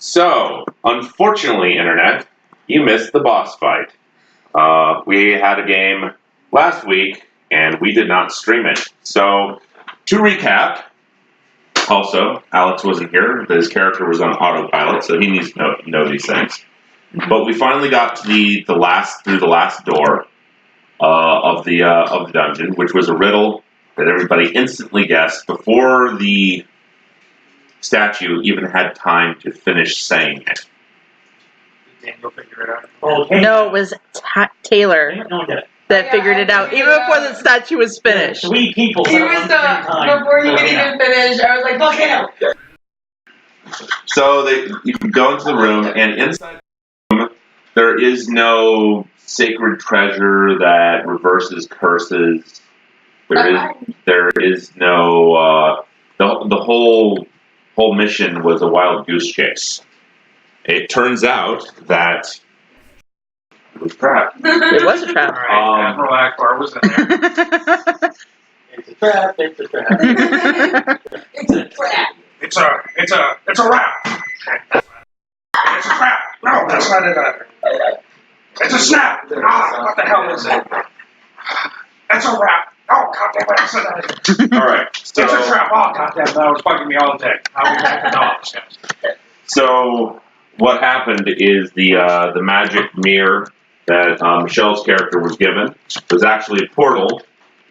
So, unfortunately, Internet, you missed the boss fight. We had a game last week, and we did not stream it. So, to recap, also, Alex wasn't here. His character was on autopilot, so he needs to know these things. But we finally got to the last door of the dungeon, which was a riddle that everybody instantly guessed before the statue even had time to finish saying it. Did Daniel figure it out? Okay. No, it was Taylor No one did it. that figured it out, even before the statue was finished. 3 people. He was before you could even finish, I was like, look at him. So you can go into the room, and inside the room, there is no sacred treasure that reverses curses. There is no the whole mission was a wild goose chase. It turns out that it was a trap. It was a trap. Alright, Admiral Akbar was in there. It's a trap. It's a trap. It's a trap. It's a wrap. It's a trap. No, that's not it either. It's a snap. Ah, what the hell is it? It's a wrap. Oh, goddamn it, I said that. All right, so It's a trap. Oh, goddamn, that was bugging me all day. I'll be back to dogs. So what happened is the magic mirror that Michelle's character was given was actually a portal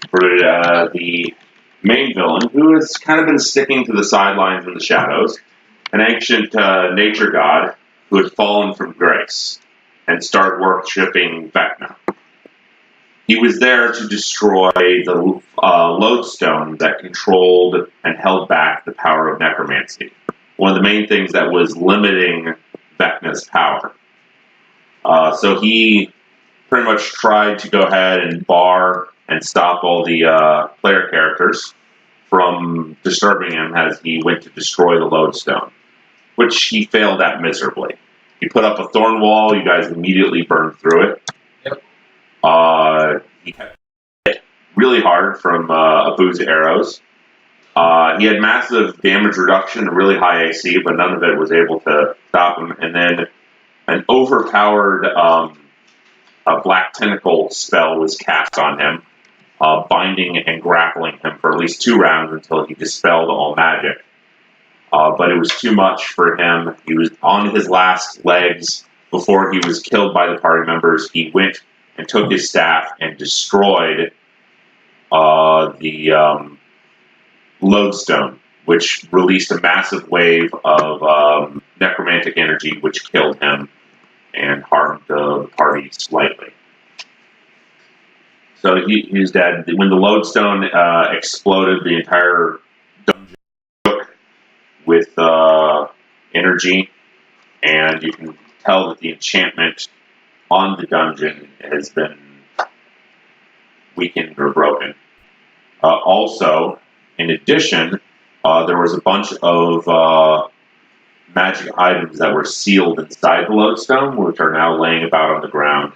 for the main villain, who has kind of been sticking to the sidelines in the shadows, an ancient nature god who had fallen from grace and started worshipping Vecna. He was there to destroy the lodestone that controlled and held back the power of necromancy. One of the main things that was limiting Vecna's power. So he pretty much tried to go ahead and bar and stop all the player characters from disturbing him as he went to destroy the lodestone, which he failed at miserably. He put up a thorn wall. You guys immediately burned through it. Yep. He kept hit really hard from Abu's arrows. He had massive damage reduction and really high AC, but none of it was able to stop him. And then an overpowered black tentacle spell was cast on him, binding and grappling him for at least 2 rounds until he dispelled all magic. But it was too much for him. He was on his last legs before he was killed by the party members. He went and took his staff and destroyed the lodestone, which released a massive wave of necromantic energy, which killed him and harmed the party slightly. So he's dead. When the lodestone exploded, the entire dungeon shook with energy, and you can tell that the enchantment on the dungeon has been weakened or broken. Also, in addition, there was a bunch of magic items that were sealed inside the lodestone, which are now laying about on the ground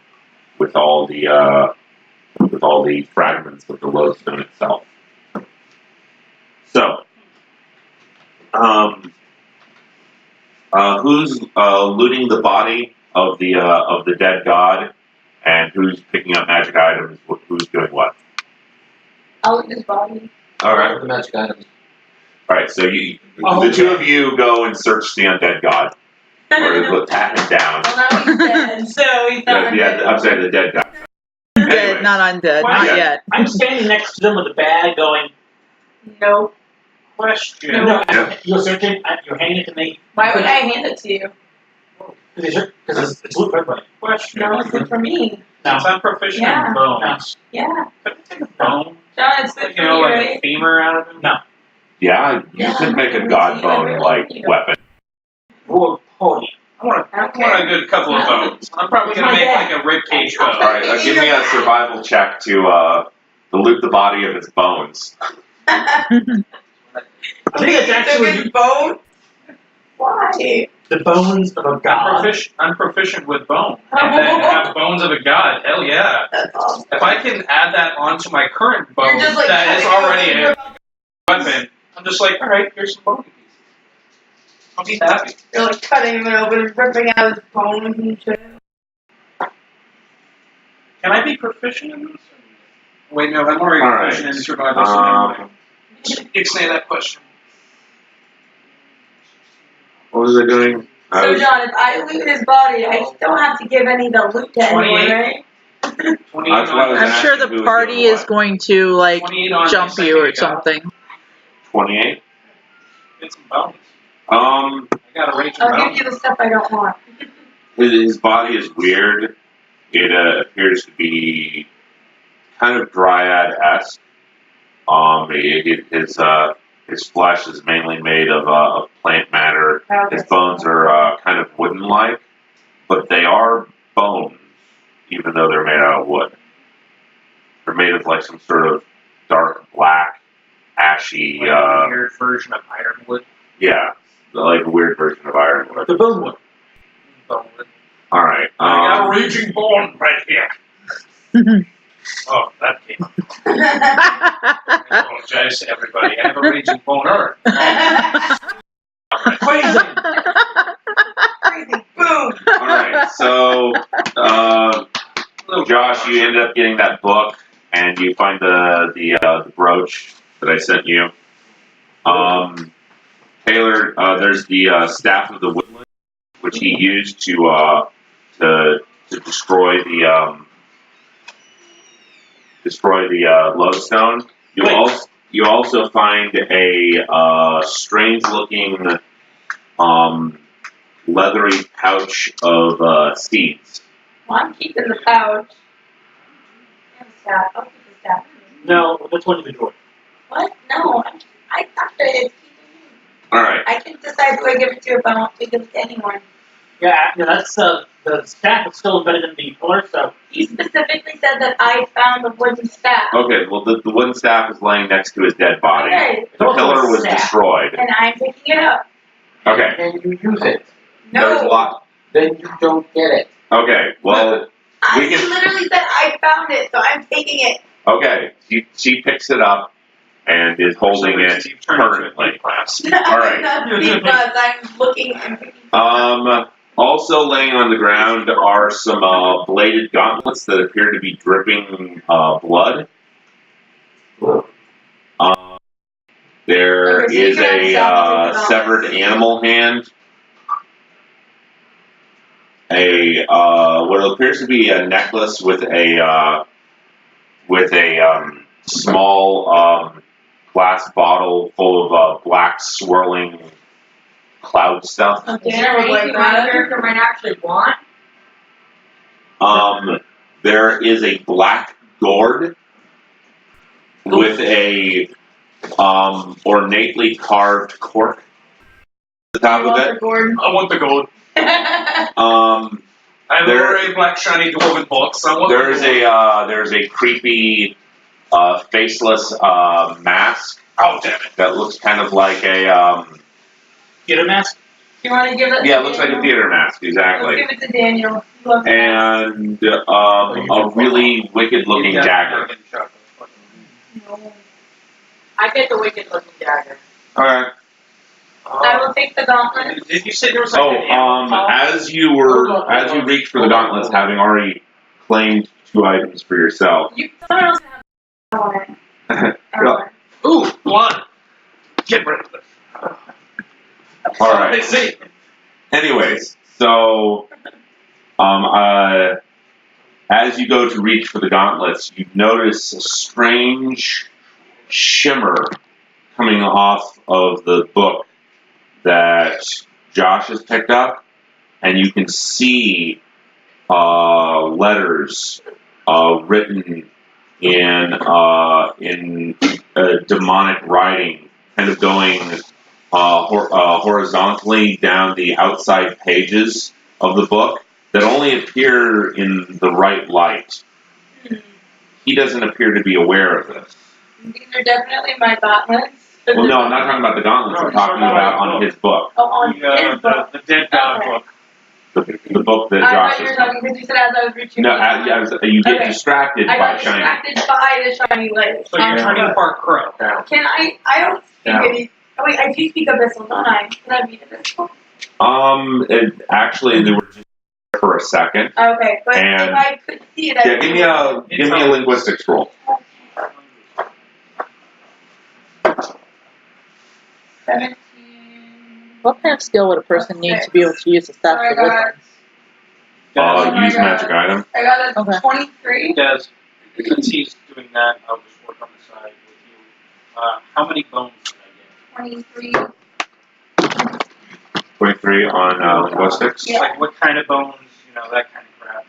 with all the fragments of the lodestone itself. So, who's looting the body of the dead god, and who's picking up magic items? Who's doing what? I'll look at his body. All right. The magic items. All right. So the two of you go and search the undead god, or pat him down. Well, now he's dead, so he's not I'm saying the dead god. Dead, Anyways. not undead, Well, not yeah. yet. I'm standing next to them with a bag going, No. Question. no, Yeah. you're searching, you're handing it to me. Why would I hand it to you? Because it's loot for everybody. Question. No, it's good for me. Since I'm proficient Yeah. in bones, Yeah. could I take a bone? John, it's good Like, for you, like right? a femur out of him? No. Yeah, you could make a god bone like weapon. Roll pony. I want a good couple of bones. I'm probably going to make like a ribcage bone. All right, give me a survival check to loot the body of its bones. I think it's actually bone. Why? the bones of a god. I'm proficient with bone. And then have bones of a god. Hell yeah. That's awesome. If I can add that onto my current bone You're just like that is cutting already your a weapon, I'm just like, alright, here's some bone pieces. Oh, he's happy. They're like cutting him open and ripping out his bones and shit. Can I be proficient in this? Wait, no, I'm already Alright. proficient in survival, so never mind. Ixnay that question. What was I doing? So, John, if I loot his body, I don't have to give any of the loot to anyone, 28. right? 28 That's what I was on, I'm sure asking who the was party doing is what. going to, like, 28 on jump my you or second something. 28. Get some bonus. Um, I got a rage and I'll give bonus. you the stuff I don't want. his body is weird. It appears to be kind of dryad-esque. His flesh is mainly made of plant matter. Okay. His bones are kind of wooden-like, but they are bones, even though they're made out of wood. They're made of like some sort of dark black, ashy. Like a weird version of ironwood. Yeah, like a weird version of ironwood. The bonewood. Bonewood. All right. I got a raging bone right here. Oh, that came up. I apologize to everybody. I have a raging boner. Crazy. Crazy. Boom. All right. So, Josh, you end up getting that book, and you find the brooch that I sent you. Taylor, there's the staff of the woodland, which he used to destroy the lodestone. You also find a strange-looking leathery pouch of seeds. Well, I'm keeping the pouch. I have a staff. I'll keep the staff. No, that's one of the drawer. What? No, I thought that it's keeping me. All right. I can decide who I give it to if I want to give it to anyone. Yeah, that's the staff is still embedded in the pillar, so He specifically said that I found the wooden staff. Okay. Well, the wooden staff is laying next to his dead body. Okay, The pillar was destroyed. and I'm picking it up. Okay. Then you use it. There's a No, lot. Then you don't get it. Okay. Well. I we can- literally said I found it, so I'm taking it. Okay. She picks it up and is holding it currently. Class. All right. Not because I'm looking and picking Also laying on the ground are some bladed gauntlets that appear to be dripping blood. There Okay, so you is can a have some severed animal hand. What appears to be a necklace with a small glass bottle full of black swirling cloud stuff. Okay, Is there anything my character might actually want? There is a black gourd with a ornately carved cork at the top of it. I want the gold. I have There- a black shiny dwarven box. I want There's the gold. there's a creepy faceless mask Oh, damn it. that looks kind of like a get a mask. You want to give it? yeah, to it looks like a Daniel? theater mask, exactly. Let's give it to Daniel. He loves it. And a really wicked looking dagger. No. I get the wicked looking dagger. Okay. I will take the gauntlet. Did you say there was like an animal top? As you reached for the gauntlets, having already claimed 2 items for yourself. Someone else has on it. Yeah. Ooh, blood. Get rid of this. All right. They say. Anyways, so as you go to reach for the gauntlets, you notice a strange shimmer coming off of the book that Josh has picked up, and you can see letters written in demonic writing, kind of going horizontally down the outside pages of the book that only appear in the right light. He doesn't appear to be aware of this. These are definitely my gauntlets. Well, no, I'm not talking about the gauntlets. I'm talking about on his book. Oh, on his book. The dead god Okay. book. The book that I Josh thought you were is. talking because you said as I was reaching. No, you get Okay. distracted I by got shiny. distracted by the shiny light. So you're turning part crow now. Can I don't think Yeah. any. Oh wait, I do speak abyssal, don't I? Can I be abyssal? Actually, they were just there for a second. Okay, but And- if I could see it, Yeah, give me a linguistics roll. 17. What kind of skill would a person need to be able to use a staff Oh my of God. woodlands? Oh my Use God. magic item. I got a Okay. 23. Guys, since he's doing that, I'll just work on the side with you. How many bones did I 23. 23 on linguistics. Yeah. Like, what kind of bones, that kind of crap.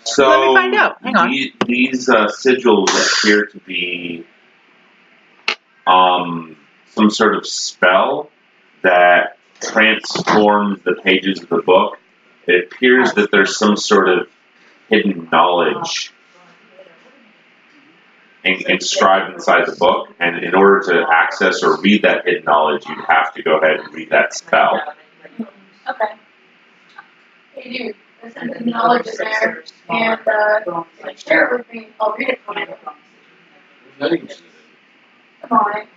So Let me find out. Hang on. These sigils appear to be some sort of spell that transforms the pages of the book. It appears that there's some sort of hidden knowledge inscribed inside the book, and in order to access or read that hidden knowledge, you have to go ahead and read that spell. Okay. Hey dude, there's some knowledge in there, and share it with me. I'll read it for you. Come on.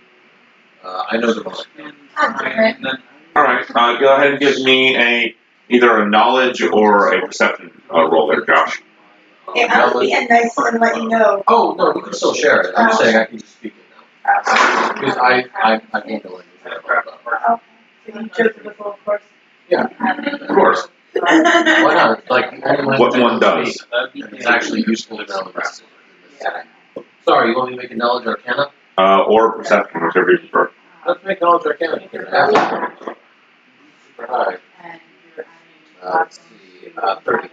I know the book. God damn it. All right, go ahead and give me either a knowledge or a perception roll there, Josh. Hey, I'm being nice and let you know. Oh, no, you can still share it. I'm just saying I can just speak it now. Because I can't go in. Oh, so you chose the book, of course. Yeah. Of course. Why not? It's like, What one does? It's actually useful to know the rest. Sorry, you want me to make a knowledge arcana? Or perception, whichever you prefer. Let's make knowledge arcana. Super high. Let's see, 30.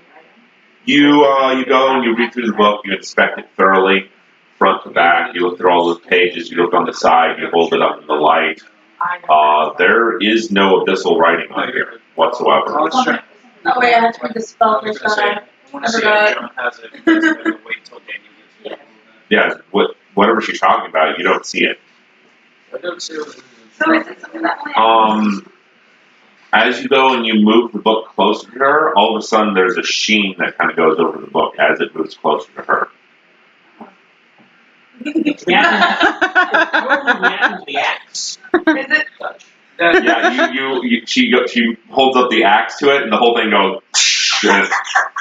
You go and you read through the book, you inspect it thoroughly, front to back, you look through all those pages, you look on the side, you hold it up in the light. There is no abyssal writing on here whatsoever. Oh wait, I have to read the spell first. I want to see if John has it. Wait till Daniel gets it. Yeah, whatever she's talking about, you don't see it. I don't see what it is. So is it something that As you go and you move the book closer to her, all of a sudden there's a sheen that kind of goes over the book as it moves closer to her. The axe. Is it? Yeah, she holds up the axe to it, and the whole thing goes,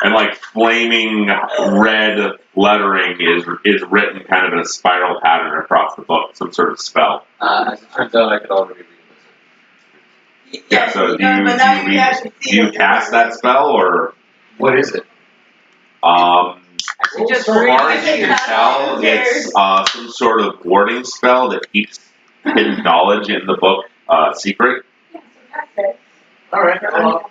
and like flaming red lettering is written kind of in a spiral pattern across the book, some sort of spell. As it turns out, I could already read this. Yeah, so but now you actually see do you it. cast that spell, or What is it? Actually, just as read far as you can tell, it's some sort of warding spell that keeps hidden knowledge in the book secret. Yeah, so that's it. Alright, well,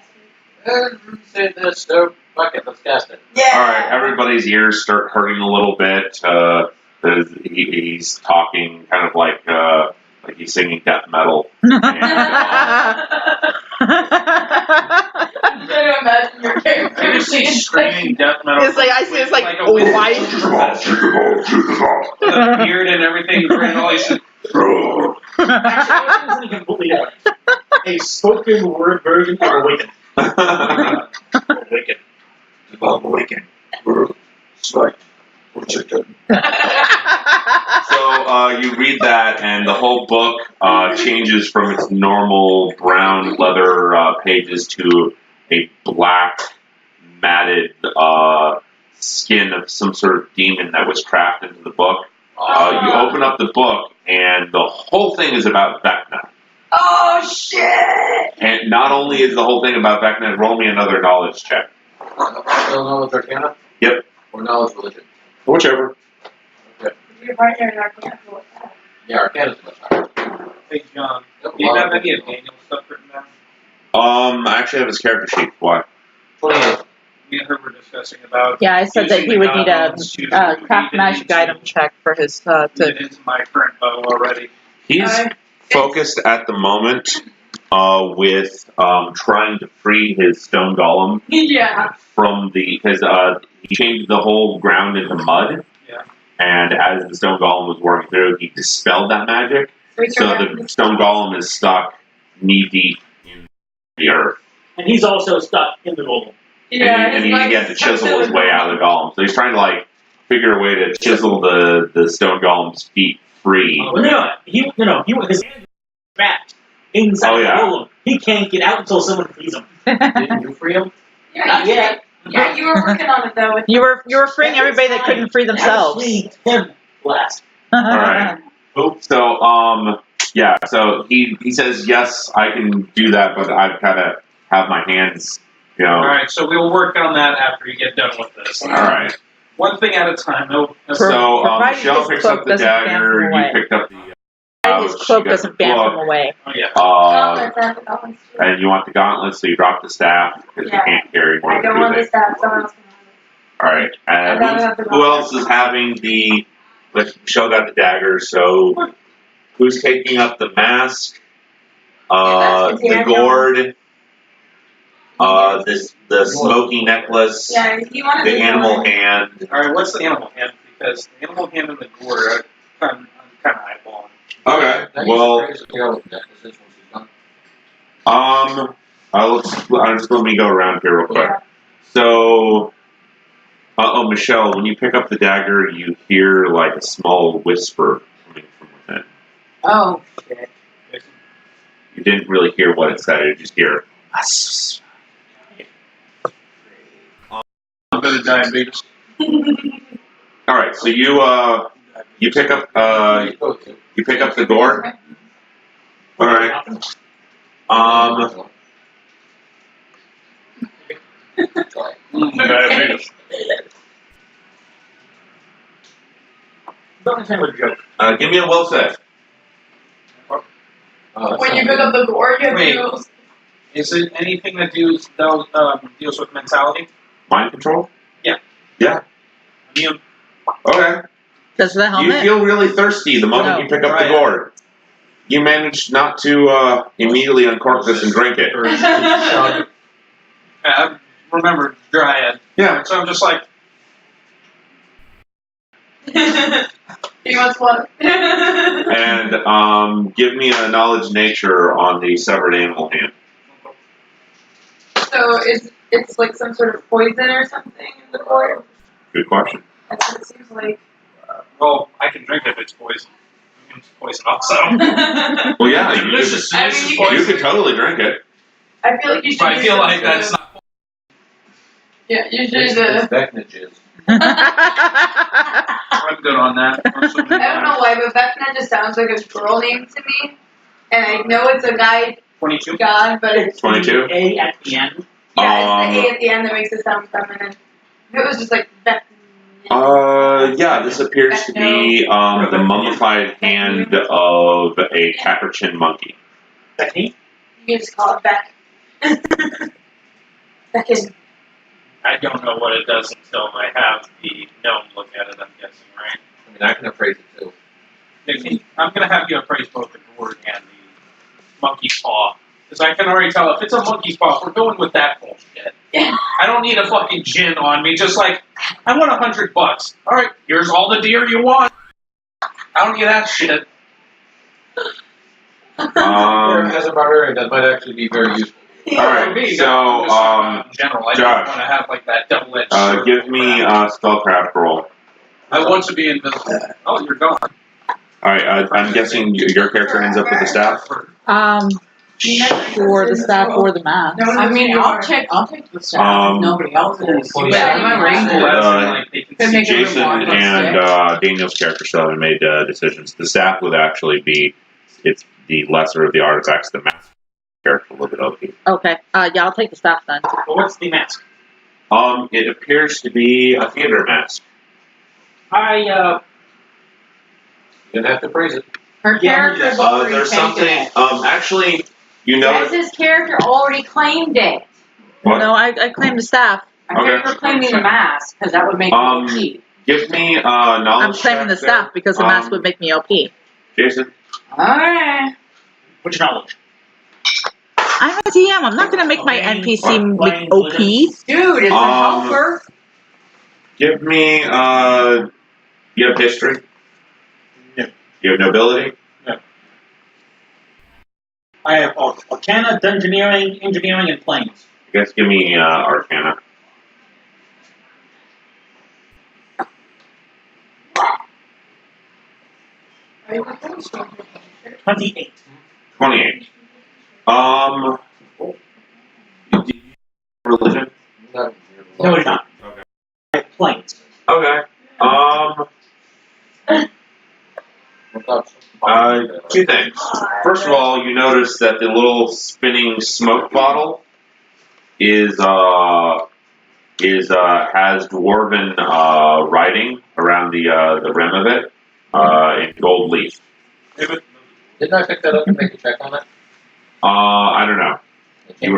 say this, so fuck it, let's cast it. Yeah. All right, everybody's ears start hurting a little bit. He's talking kind of like he's singing death metal. I'm trying to imagine your character. I just see screaming death metal. It's like, I see it's like a wizard white. with a beard and everything. And all these Actually, isn't even completely a spoken word version of Awaken. Awaken. Awaken. So you read that, and the whole book changes from its normal brown leather pages to a black, matted skin of some sort of demon that was crafted into the book. You open up the book, and the whole thing is about Vecna. Oh shit! And not only is the whole thing about Vecna, roll me another knowledge check. Still knowledge arcana? Yep. Or knowledge religion? Whichever. You're right there, and I can't do it. Yeah, arcana's much higher. Hey, John, do you have any of Daniel's stuff written down? I actually have his character sheet. Why? 28. Me and her were discussing about. Yeah, I said that he would need a craft magic item check for his to. It is my current bow already. He's focused at the moment with trying to free his stone golem Yeah. from because he changed the whole ground into mud. Yeah. And as the stone golem was working through, he dispelled that magic. So the stone golem is stuck knee deep in the earth. And he's also stuck in the golem. And he had to chisel his way out of the golem. So he's trying to figure a way to chisel the stone golem's feet free. No, his hands trapped inside Oh, yeah. the golem. He can't get out until someone frees him. Didn't you free him? Yeah, Not yet. Yeah, you were working on it though. You were freeing everybody that couldn't free themselves. I freed him last. Alright. So, yeah, so he says, yes, I can do that, but I've got to have my hands, you know. Alright, so we'll work on that after you get done with this. Alright. One thing at a time. No. So, Provided Michelle his picks cloak up the doesn't ban dagger, him away. you picked up the His cloak doesn't ban him away. Oh yeah. Gauntlets, I have the gauntlets too. and you want the gauntlet, so you drop the staff, because Yeah. you can't carry more I than don't 2 want the things. staff, someone else can have Alright, I'd rather have and the who else gauntlet. is having the, like, Michelle got the dagger, so who's taking up the mask, that's the Daniel. gourd, the smoky necklace, it. Yeah, you wanted the animal hand. Alright, what's the animal hand? Because the animal hand and the gourd, I'm kind of eyeballing. Okay, Now you well, should figure out what the necklace is once you're done. just let me go around here real quick. Yeah. So, Michelle, when you pick up the dagger, you hear like a small whisper coming from within. Oh, shit. You didn't really hear what it said, you just hear. A bit of diabetes. Alright, so you pick up you pick up the gourd. Alright. Diabetes. Don't understand what a joke. Give me a will save. When you pick up the gourd, you have Wait. to use. Is it anything that deals with mentality? Mind control? Yeah. Yeah. Immune. Okay. Does the You helmet? feel really thirsty the moment No. you pick up the Right. gourd. You manage not to immediately uncork this and drink it. Yeah, remember Dryad. Yeah. So I'm just like, He wants water. And give me a knowledge nature on the severed animal hand. So it's like some sort of poison or something in the gourd? Good question. That's what it seems like. well, I can drink it if it's poison. It's poison also. Well, yeah, you Delicious, I mean, delicious you poison. could totally drink it. I feel like you should. But I do feel some like sort that's of- not. Yeah, you should. It's Vecna jizz. I'm good on that. I don't know why, but Vecna just sounds like a girl name to me. And I know it's a guy 22. god, but it's 22? The A at the end. yeah, it's the A at the end that makes it sound feminine. If it was just like Vecna. Yeah, this appears to be the mummified hand of a capuchin monkey. Technique. You can just call it Beck. Beckin. I don't know what it does until I have the gnome look at it, I'm guessing, right? I mean, I can appraise it too. I'm going to have you appraise both the gourd and the monkey paw. Because I can already tell if it's a monkey's paw, we're going with that bullshit. Yeah. I don't need a fucking gin on me, just like, I want $100. Alright, here's all the deer you want. I don't need that shit. As a barbarian, that might actually be very useful. Alright, For me, so, I'm just talking about in general, I Josh, don't want to have like that double-edged sword. give me a spellcraft roll. I want to be invisible. Oh, you're gone. Alright, I'm guessing your character ends up with the staff? For the staff or the mask. I mean, I'll take the staff if nobody else is. Well, But yeah, my range Like, they can Could see make it Jason really long, and Daniel's character still haven't made decisions. The staff would actually be, it's the lesser of the artifacts, the mask character a little bit OP. Okay. Yeah, I'll take the staff then. But what's the mask? It appears to be a theater mask. I You're gonna have to appraise it. Her character's already There's taken something, it. actually, you Yes, know, his character already claimed it. what? No, I claim the staff. Our Okay. character claiming the mask, because that would make it cheap. Give me knowledge I'm claiming the check there. staff because the mask would make me OP. Jason? Alright. which knowledge? I'm a DM. I'm not going to make my NPC What? OP. Dude, it's a helper. Give me, you have history? No. You have nobility? I have Arcana, Dungeoneering, Engineering, and Planes. I guess give me Arcana. Are you with us? 28. 28. Religion? No, it's not. Okay. Planes. Okay. Two things. First of all, you notice that the little spinning smoke bottle has dwarven writing around the rim of it in gold leaf. Didn't I pick that up and make a check on it? I don't know.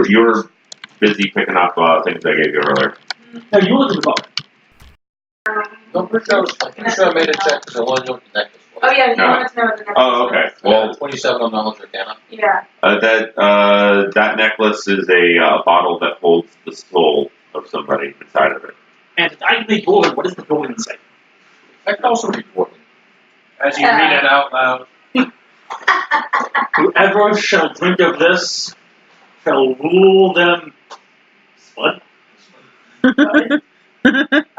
You were busy picking up things I gave you earlier. No, you look at the book. I'm pretty sure I made a check because I wanted to know what the necklace was. Oh yeah, you No. wanted to know the necklace. Oh, okay. Well, 27 on knowledge arcana. Yeah. that necklace is a bottle that holds the soul of somebody inside of it. And I can read Dwarven. What does the Dwarven say? I can also read dwarven. As you read it out loud. Whoever shall drink of this shall rule them. What? I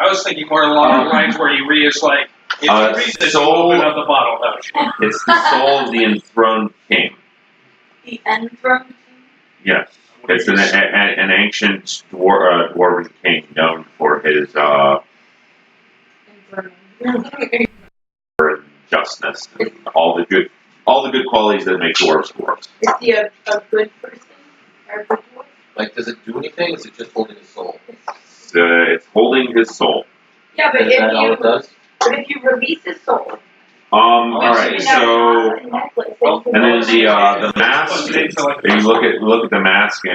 was thinking more along the lines where you read it's like, if you read this, you open up the bottle, don't you? It's the soul of the enthroned king. The enthroned. Yes. It's an ancient dwarven king known for his for justness and all the good qualities that make dwarves dwarves. Is he a good person? Or a good dwarf? Like, does it do anything? Is it just holding his soul? It's holding his soul. Yeah, but Is that all it does? if you release his soul, All right. So, and then the mask. You look at the mask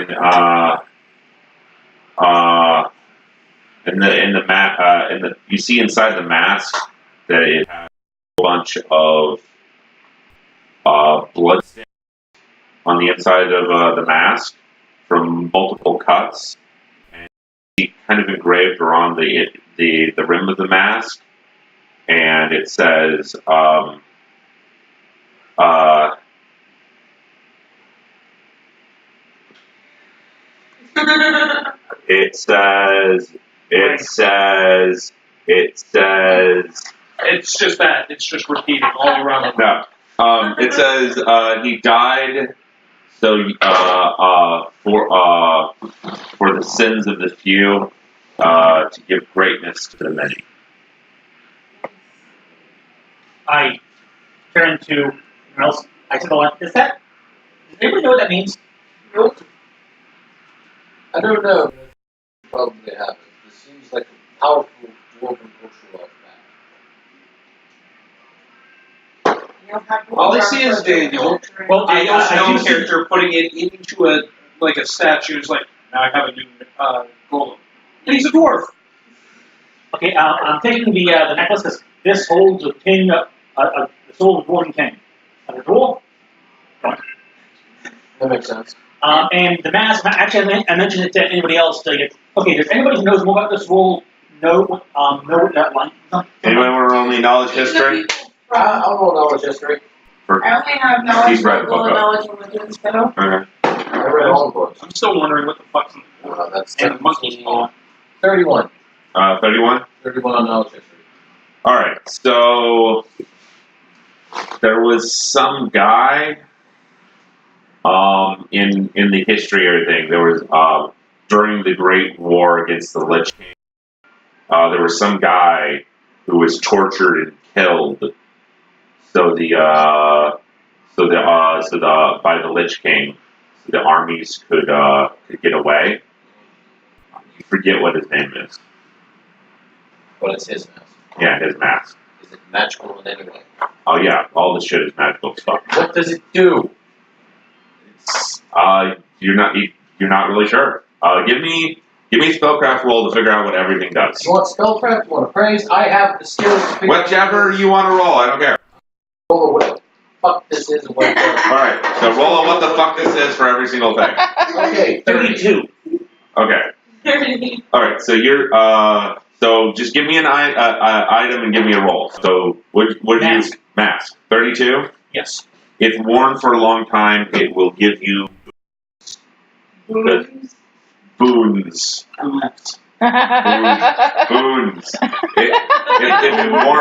and you see inside the mask that it has a bunch of blood stains on the inside of the mask from multiple cuts, and he kind of engraved around the rim of the mask, and it says it says It's just that. It's just repeating all around the no. It says he died so for the sins of the few to give greatness to the many. I turn to everyone else. I said, "Well, is that? Does anybody know what that means?" I don't know. Probably have it. This seems like a powerful dwarven cultural artifact. All I see is Daniel. Well, Daniel's I known do see- character putting it into a statue. It's like, now I have a new golem. And he's a dwarf. Okay, I'm taking the necklace because this holds a king, the soul of the dwarven king. And the dwarf. That makes sense. And the mask. Actually, I mentioned it to anybody else. To get, okay, does anybody who knows more about this role know what that line? Anybody want to roll me knowledge history? I'll roll knowledge history. I only have knowledge He's read the of book up. knowledge of religion, so. Okay. I read all the books. I'm still wondering what the fuck's in the That's and the monkey's paw. 31. 31. 31 on knowledge history. All right. So there was some guy in the history or everything. There was during the Great War against the Lich King. There was some guy who was tortured and killed. By the Lich King, so the armies could get away. You forget what his name is. But it's his mask. Yeah, his mask. Is it magical in any way? Oh yeah, all the shit is magical stuff. What does it do? You're not really sure. Give me a spellcraft roll to figure out what everything does. You want spellcraft? You want appraise? I have the skills to figure out. Whichever you want to roll, I don't care. Roll what the fuck this is and what it does. All right, so roll on what the fuck this is for every single thing. Okay, 32. Okay. All right, so you're so just give me an item and give me a roll. So what do you mask? 32. Yes. If worn for a long time, it will give you boons. Boons.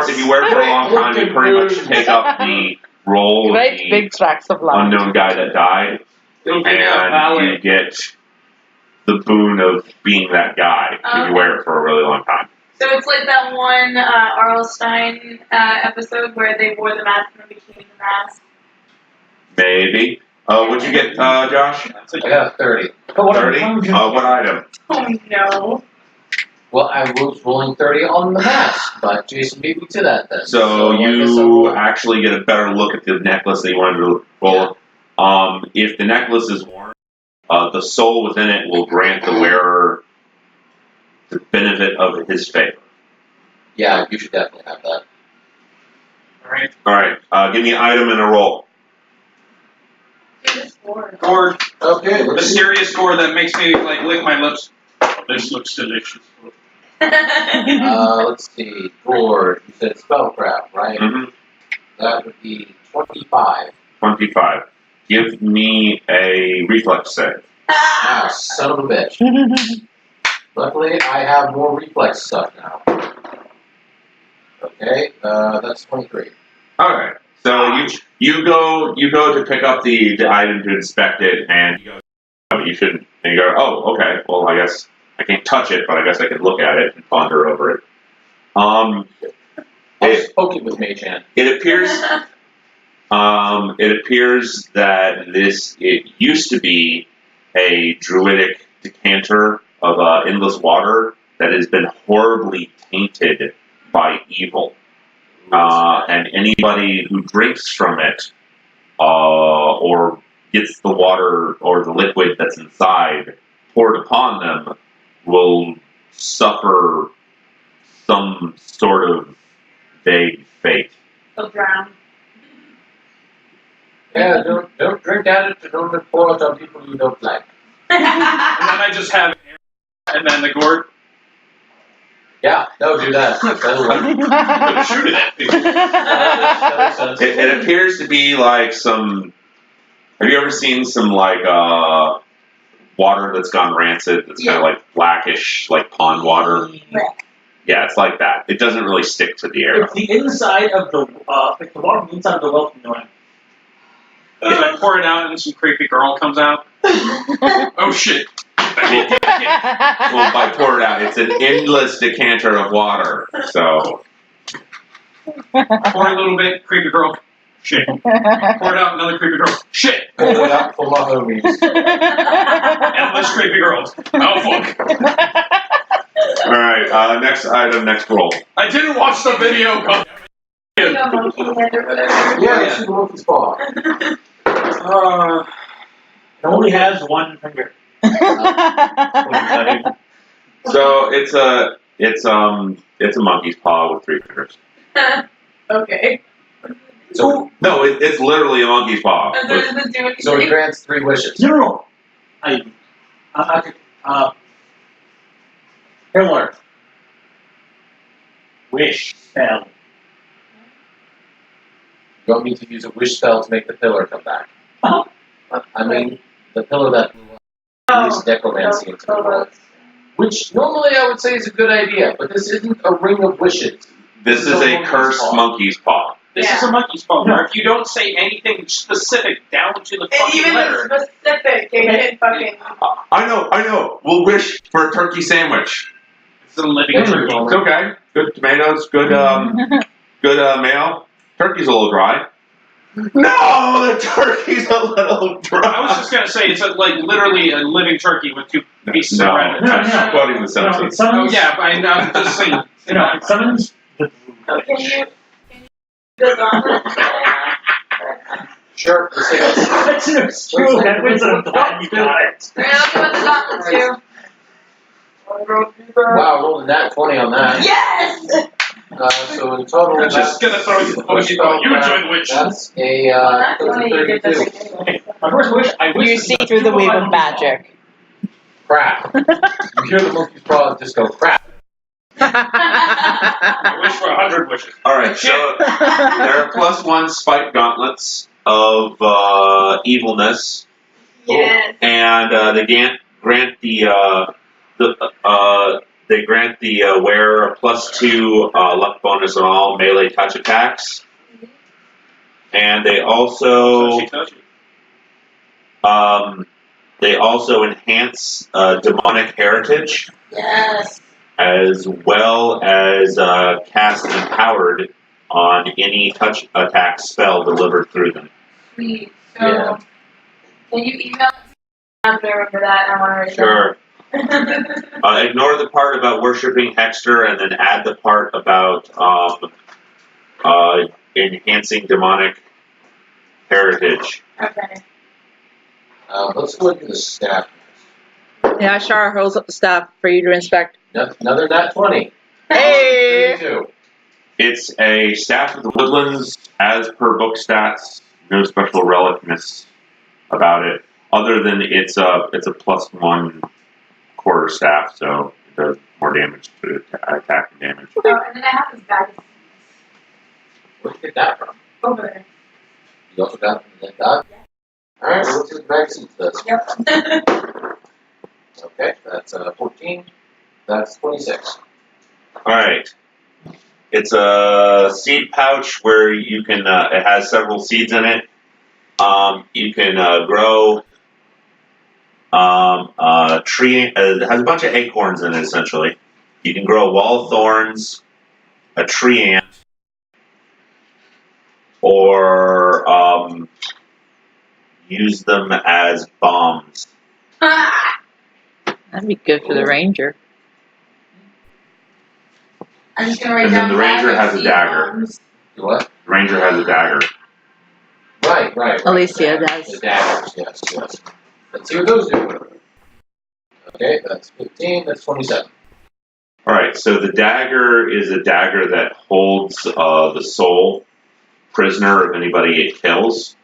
If you wear it for a long time, you pretty much take up roll Right, the big tracts of land. unknown guy that died, It'll give me a and valley. you get the boon of being that guy if you wear it for a really long time. So it's like that one Arlstein episode where they wore the mask and then became the mask. Maybe. What'd you get, Josh? I got 30. But what 30? What item? Oh no. Well, I was rolling 30 on the mask, but Jason beat me to that then. So I guess you I'll- actually get a better look at the necklace that you wanted to roll. If the necklace is worn, the soul within it will grant the wearer the benefit of his favor. Yeah, you should definitely have that. Alright. Alright, give me an item and a roll. Dude, it's bored. Gourd. Okay, let's see. Mysterious gourd that makes me like lick my lips. Oh, this looks delicious. Let's see. Gourd. You said spellcraft, right? Mm-hmm. That would be 25. 25. Give me a reflex save. Ah, son of a bitch. Luckily, I have more reflex stuff now. Okay, that's 23. Alright. So you go to pick up the item to inspect it, and you go, oh, you shouldn't. And you go, oh, okay. Well, I guess I can't touch it, but I guess I can look at it and ponder over it. I'll just poke it with Mage Hand. It appears that it used to be a druidic decanter of endless water that has been horribly tainted by evil. And anybody who drinks from it, or gets the water or the liquid that's inside poured upon them, will suffer some sort of vague fate. They'll drown. Yeah, don't drink at it, and don't pour it on people you don't like. And then I just have and then the gourd. Yeah, no, do that. That'll work. Shoot it at people. It appears to be like some. Have you ever seen some like water that's gone rancid? That's kind of like blackish, like pond water. Yeah, it's like that. It doesn't really stick to the air. If the inside of the if the water from the inside of the well can go in. If I pour it out and some creepy girl comes out. Oh shit. Well, by pour it out, it's an endless decanter of water. So Pour a little bit, creepy girl. Shit. Pour it out, another creepy girl. Shit. Pour it out for my homies. Endless creepy girls. Oh fuck. all right, next item, next roll. I didn't watch the video. God. You got monkey head or whatever. Yeah, see the monkey's paw. It only has one finger. So it's a monkey's paw with 3 fingers. Okay. So, No, it's literally a monkey's paw. That doesn't do anything. so it grants 3 wishes. No. Pillar. Wish spell. You want me to use a wish spell to make the pillar come back? Uh-huh. I mean, the pillar that blew up released necromancy into the world. Which normally I would say is a good idea, but this isn't a ring of wishes. This is a cursed monkey's paw. This is a monkey's paw. Where if you don't say anything specific down to the And fucking even letter. the specific, it can fucking. I know. We'll wish for a turkey sandwich. It's a living There we turkey. go. It's okay. Good tomatoes. Good mayo. Turkey's a little dry. No, the turkey's a little dry. I was just gonna say it's literally a living turkey with 2 pieces of bread. No. Quoting the No, it Simpsons. Oh summons. yeah, but I'm just saying. It summons the. Can you the gauntlet? Sure, let's say that's That's true. That was I'm glad you got it. We're gonna look at the gauntlets too. wow, rolled a nat 20 on that. Yes! So in total, I'm just gonna throw you the monkey paw. You enjoy the witch. That's a That's why you did 32. this again. Okay, my first wish. I wish. You see through the wave of magic. Crap. You hear the monkey's paw and just go crap. I wish for 100 wishes. All right, so there are +1 spike gauntlets of evilness, Yes. and they grant the wearer a +2 luck bonus on all melee touch attacks. And they also enhance demonic heritage, Yes. as well as cast empowered on any touch attack spell delivered through them. Sweet. So, can you email it? I have to remember that. I want to write Sure. down. Ignore the part about worshipping Hexter, and then add the part about enhancing demonic heritage. Okay. Let's go into the staff. Yeah, Shara holds up the staff for you to inspect. Another nat 20. Hey! 32. It's a staff of the woodlands, as per book stats. No special relicness about it, other than it's a +1 quarter staff, so it does more damage to attack and damage. Oh, and then I have this bag of Where'd you get that from? over there. You also got it from the dead dog? Alright, well, let's see what the vaccine does. Yep. Okay, that's 14. That's 26. All right. It's a seed pouch where you can. It has several seeds in it. You can grow a tree. It has a bunch of acorns in it. Essentially, you can grow wall thorns, a tree ant, or use them as bombs. That'd be good for the ranger. I'm just gonna write And then down the ranger bag of has a seed dagger. bombs. You what? The ranger has a dagger. Right. Alicia The does. daggers, yes. Let's see what those do. Okay, that's 15, that's 27. All right, so the dagger is a dagger that holds the soul prisoner of anybody it kills.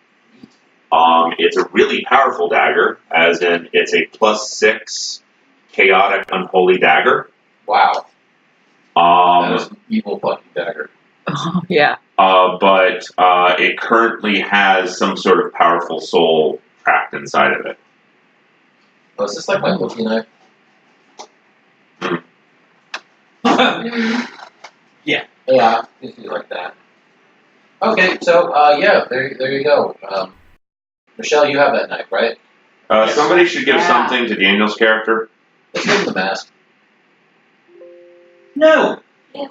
It's a really powerful dagger, as in it's a +6 chaotic unholy dagger. Wow. That is an evil fucking dagger. Oh, yeah. But it currently has some sort of powerful soul trapped inside of it. Oh, is this like my Loki knife? Yeah, you can do like that. Okay, so, there you go. Michelle, you have that knife, right? Somebody should give something to Daniel's character. Let's give him the mask. No. Yeah.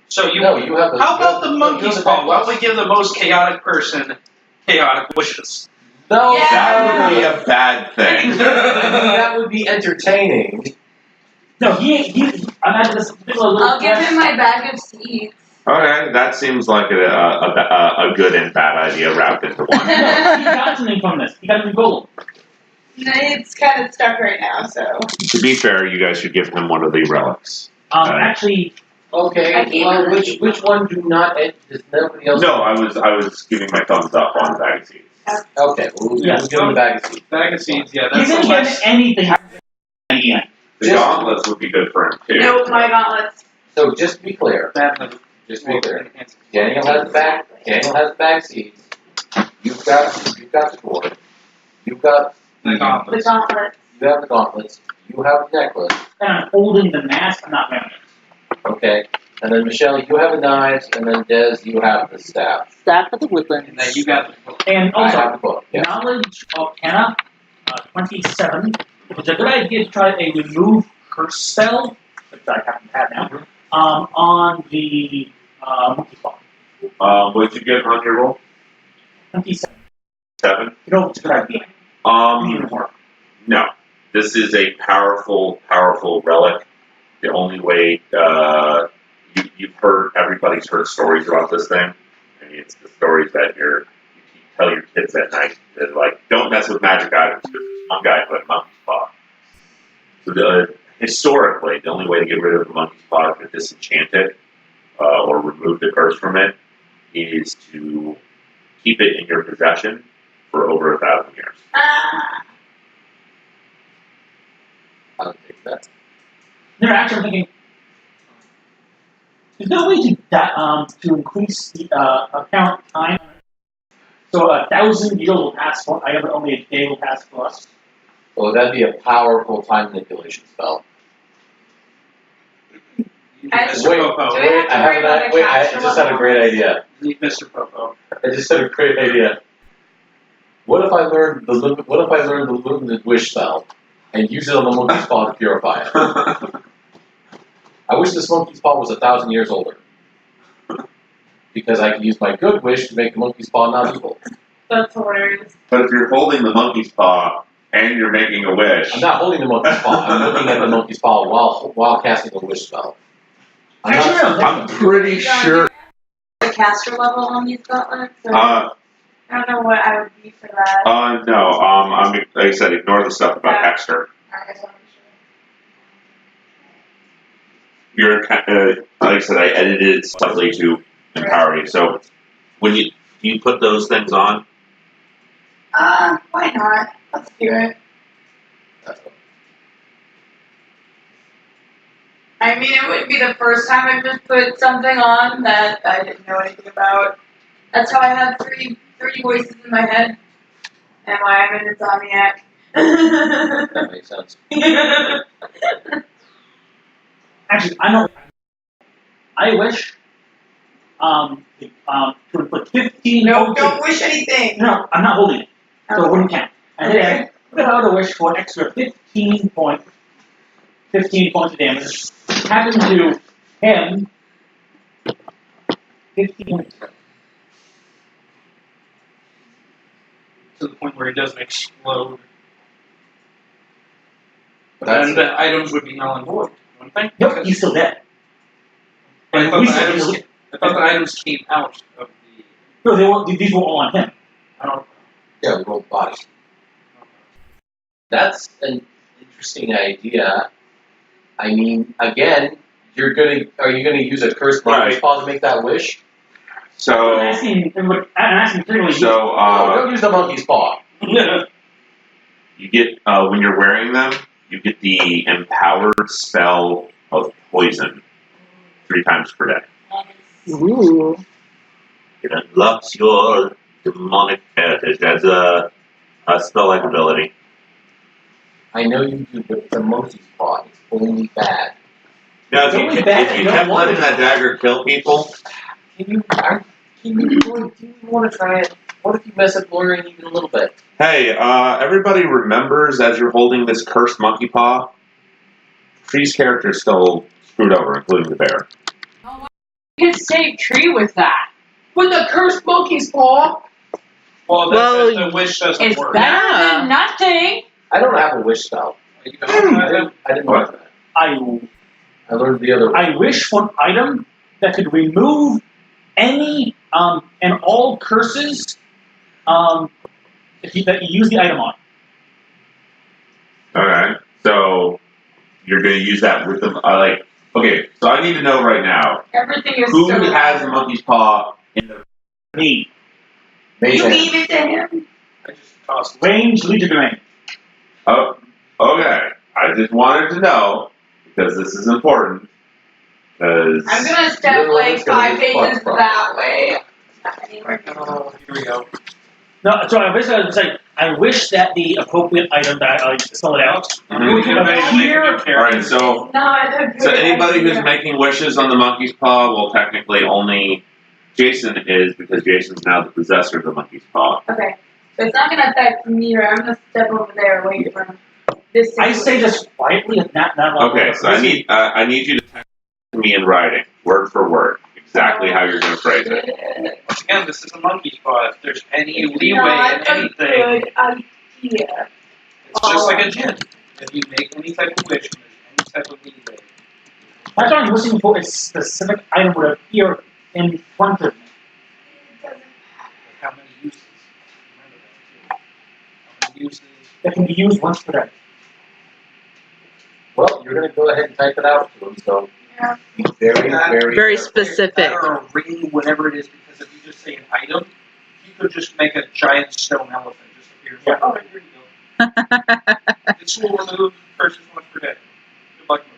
So you. No, you have the. How about the monkey's paw? Why don't we necklace. give the most chaotic person chaotic wishes? No, Yeah. That would be a bad thing. that would be entertaining. No, I'm at this little. I'll give him my bag of seeds. Okay, that seems like a good and bad idea wrapped into one. No, he got something from this. He got some gold. It's kind of stuck right now, so. To be fair, you guys should give him one of the relics. Actually, Okay, well, which one do not? Does nobody else? No, I was giving my thumbs up on the bag of seeds. Okay, we'll give him the bag of seeds. Bag of seeds, yeah. you That's can the give less. anything. Again. The gauntlets would be good for him too. Nope, my gauntlets. So just to be clear, Daniel has the bag of seeds. You've got the sword. You've got The The gauntlets. gauntlets. You have the gauntlets. You have the necklace. And I'm holding the mask. I'm not wearing it. Okay. And then Michelle, you have the knives, and then Des, you have the staff. Staff of the woodlands. And then you got the book. And I have also, the book. Yeah. knowledge of Kenna, 27. It's a good idea to try a remove curse spell, which I happen to have now, on the monkey paw. What did you get on your roll? 27. 7. You know, it's a good idea. Even more. No. This is a powerful, powerful relic. The only way everybody's heard stories about this thing. I mean, it's the stories that you tell your kids at night. They're like, don't mess with magic items. One guy put a monkey's paw. So historically, the only way to get rid of the monkey's paw is to disenchant it or remove the curse from it is to keep it in your possession for over 1,000 years. I don't think that. They're actually thinking, there's no way to increase the account time. So 1,000 years will pass for, I have only a day will pass for us. Well, that'd be a powerful time manipulation spell. I Mr. Wait, Popo. Do we have to worry about a I capture just had a level? great idea. Leave Mr. Popo. I just had a great idea. What if I learned the limited wish spell and use it on the monkey's paw to purify it? I wish this monkey's paw was 1,000 years older. Because I can use my good wish to make the monkey's paw not evil. That's hilarious. But if you're holding the monkey's paw and you're making a wish, I'm not holding the monkey's paw. I'm looking at the monkey's paw while casting the wish spell. I'm pretty sure. The caster level on these gauntlets? Or Uh, I don't know what I would be for that. no. I'm like I said, ignore the stuff about Yeah. Hexter. I just wanna be sure. You're like I said, I edited it slightly to empower you. So when you put those things on, Why not? Let's do it. I mean, it wouldn't be the first time I just put something on that I didn't know anything about. That's how I have three voices in my head. And why I'm an insomniac. That makes sense. Actually, I know. I wish to put 15. No, don't wish anything. No, I'm not holding it, so it wouldn't count. And then put out a wish for an extra 15 points of damage. Happen to him 15 points. To the point where he doesn't explode. But that's And the items would be null and void, wouldn't they? Nope, he's still dead. I thought, We the said items, he's- I thought the items came out of the... No, these were all on him. I don't yeah, we rolled body. That's an interesting idea. I mean, again, are you gonna use a cursed monkey's paw to make that wish? so I'm asking clearly. Don't use the monkey's paw. you get when you're wearing them, you get the empowered spell of poison 3 times per day. Ooh. It unlocks your demonic heritage as a spell-like ability. I know you do, but the monkey's paw is only bad. Now, It's only bad if you you don't kept want letting it. that dagger kill people, Do you want to try it? What if you mess up Lauren even a little bit? hey, everybody remembers as you're holding this cursed monkey paw, Tree's character is still screwed over, including the bear. You can save Tree with that. With the cursed monkey's paw. Well, Well, the wish doesn't It's work. better Yeah. than nothing. I don't have a wish spell. You don't have them? I didn't learn that. I learned the other one. I wish for an item that could remove any and all curses that you use the item on. Okay, so you're going to use that with them. Okay, so I need to know right now Everything is who so has the monkey's paw in the Me. Mage You hand. gave it to him? I just tossed it. Range, legion range. Oh, okay. I just wanted to know because this is important. Because I'm gonna step You're the one like that's gonna 5 be pages fucked, bro. that way. Not anywhere. Oh, here we go. No, so I was saying, I wish that the appropriate item that I spell it out Mhm. would appear. all right, so Not a good so anybody idea. who's making wishes on the monkey's paw will technically only Jason is because Jason's now the possessor of the monkey's paw. Okay. So it's not gonna affect me, or I'm gonna step over there away from this I say situation. just quietly, not loud. Okay, so I need you to text me in writing, word for word, exactly how you're going to phrase it. Once again, this is a monkey's paw. If there's any leeway in Not a anything, good idea. it's just like a gin. If you make any type of wish, and there's any type of leeway. I thought I was looking for a specific item would appear in front of me. How many uses? Remember that too. How many uses? That can be used once per day. Well, you're going to go ahead and type it out to him, so Yeah. be very, very, Very careful. specific. That or a ring, whatever it is, because if you just say an item, you could just make a giant stone elephant just appear. Yeah. Oh, here you go. This will remove curses once per day. Good luck with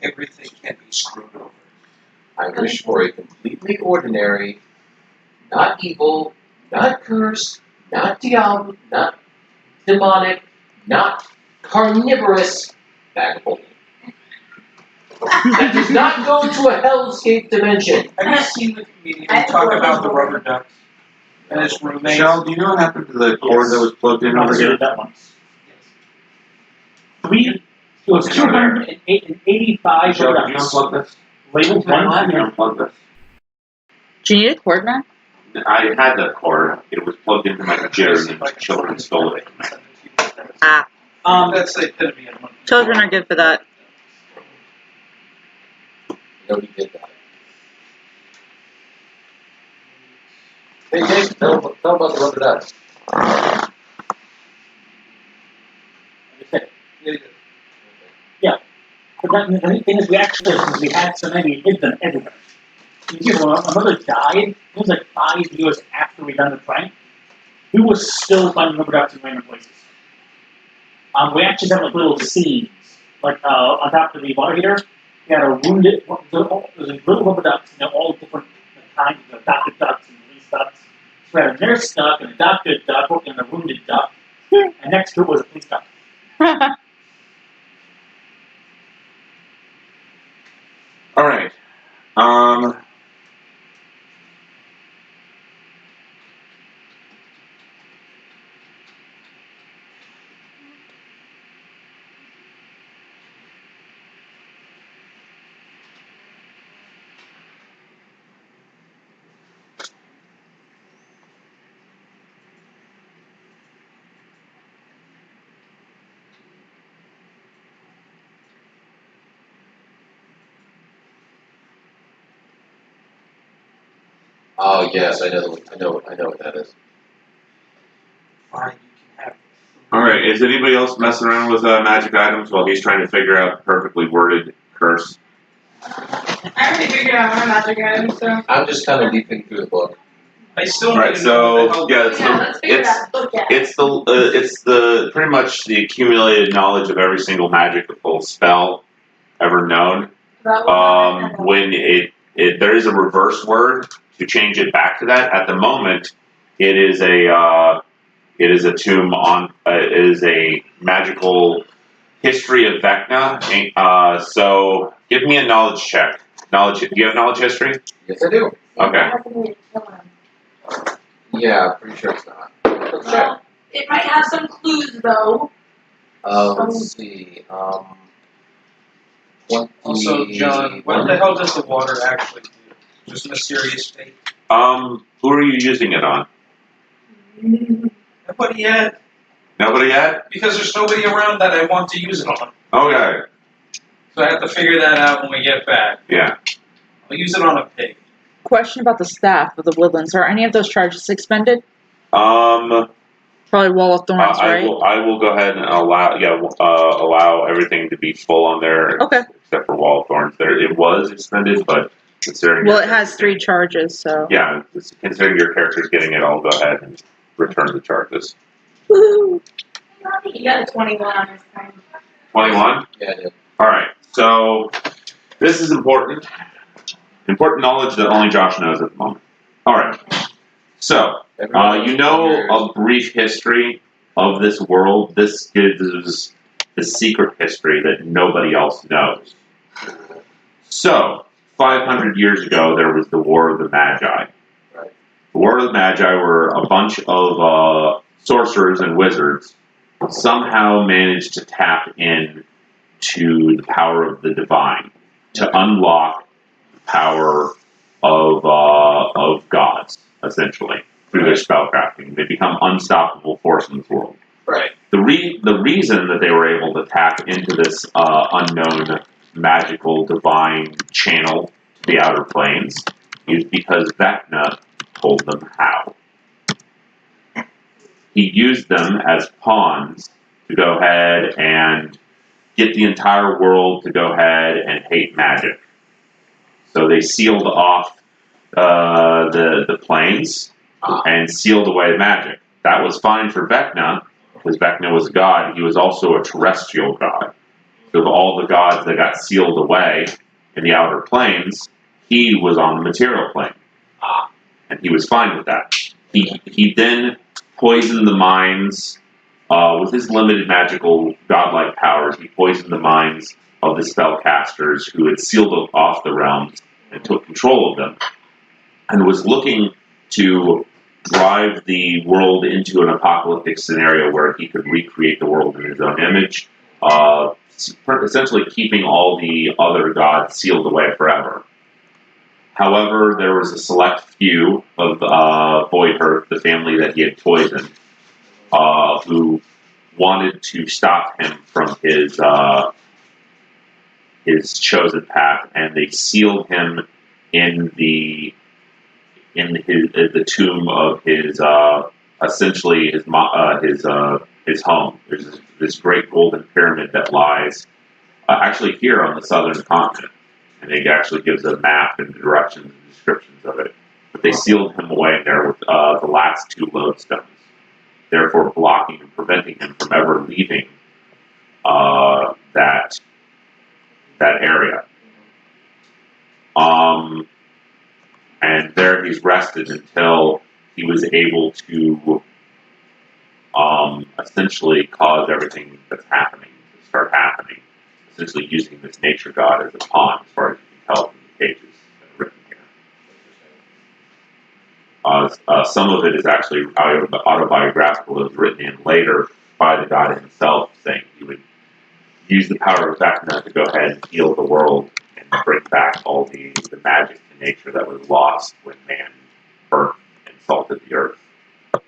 it. Everything can be screwed over. I wish for a completely ordinary, not evil, not cursed, not diabolic, not demonic, not carnivorous bag of holding. That does not go to a hellscape dimension. Have you seen the comedian talk about the rubber ducks and his roommates? Michelle, do you know what happened to the cord that was plugged in over here? That once. It was 285 Michelle, did you products. unplug this? Labeled Can you 100. unplug this? Do you need a cord, man? I had that cord. It was plugged into my computer and the children stole it. Ah, That's the epitome of monkey. children are good for that. Nobody did that. Hey, Jason, tell about the rubber ducks. But then the neat thing is we had so many, we hid them everywhere. When our mother died, it was like 5 years after we done the prank, we were still finding rubber ducks in random places. We actually have like little scenes, like on top of the water heater, we had a wounded, there's a little rubber ducks, and they're all different kinds of adopted ducks and police ducks. So we had a nurse duck, an adopted duck, and a wounded duck, and next to it was a police duck. All right. Oh yes, I know what that is. Fine, you can have it. All right. Is anybody else messing around with magic items while he's trying to figure out the perfectly worded curse? I already figured out my magic item, so. I'm just kind of leafing through the book. I still All need right. to know what the hell. So Yeah, let's figure it's that book out. it's the pretty much the accumulated knowledge of every single magical spell ever known. When there is a reverse word to change it back to that. At the moment, it is a tomb on it is a magical history of Vecna. So give me a knowledge check. Knowledge. Do you have knowledge history? Yes, I do. Okay. Yeah, pretty sure it's not. Let's check. Well, it might have some clues though. Let's see. 20, Also, John, what the hell does the water actually do? Just mysterious fate. Who are you using it on? Nobody yet, Nobody yet? because there's nobody around that I want to use it on. Okay. So I have to figure that out when we get back. Yeah. I'll use it on a pig. Question about the staff of the woodlands. Are any of those charges expended? Um. Probably Wall of Thorns, right? I will go ahead and allow everything to be full on there. Okay. Except for Wall of Thorns. It was expended, but considering Well, it has 3 charges, so. yeah, considering your character's getting it, I'll go ahead and return the charges. Woohoo! You got a 21 on this time. 21. Yeah, I do. All right. So this is important. Important knowledge that only Josh knows at the moment. All right. So. You know a brief history of this world. This is the secret history that nobody else knows. So, 500 years ago, there was the War of the Magi. Right. The War of the Magi were a bunch of sorcerers and wizards somehow managed to tap in to the power of the divine to unlock the power of gods, essentially. Through their spellcrafting. They become unstoppable force in this world. Right. The reason that they were able to tap into this unknown magical divine channel to the outer planes is because Vecna told them how. He used them as pawns to go ahead and get the entire world to go ahead and hate magic. So they sealed off the planes and sealed away magic. That was fine for Vecna, because Vecna was a god. He was also a terrestrial god. So of all the gods that got sealed away in the outer planes, he was on the material plane. And he was fine with that. He then poisoned the minds with his limited magical godlike powers. He poisoned the minds of the spellcasters who had sealed off the realms and took control of them, and was looking to drive the world into an apocalyptic scenario where he could recreate the world in his own image, essentially keeping all the other gods sealed away forever. However, there was a select few of Voidhearth, the family that he had poisoned, who wanted to stop him from his chosen path, and they sealed him in the tomb of his essentially his home. There's this great golden pyramid that lies actually here on the southern continent, and it actually gives a map and directions and descriptions of it. But they sealed him away in there with the last 2 lodestones, therefore blocking and preventing him from ever leaving that area. And there he's rested until he was able to essentially cause everything that's happening to start happening, essentially using this nature god as a pawn, as far as you can tell from the pages that are written here. Some of it is actually autobiographical. It was written in later by the god himself, saying he would use the power of Vecna to go ahead and heal the world and bring back all the magic and nature that was lost when man burnt and salted the earth. I'm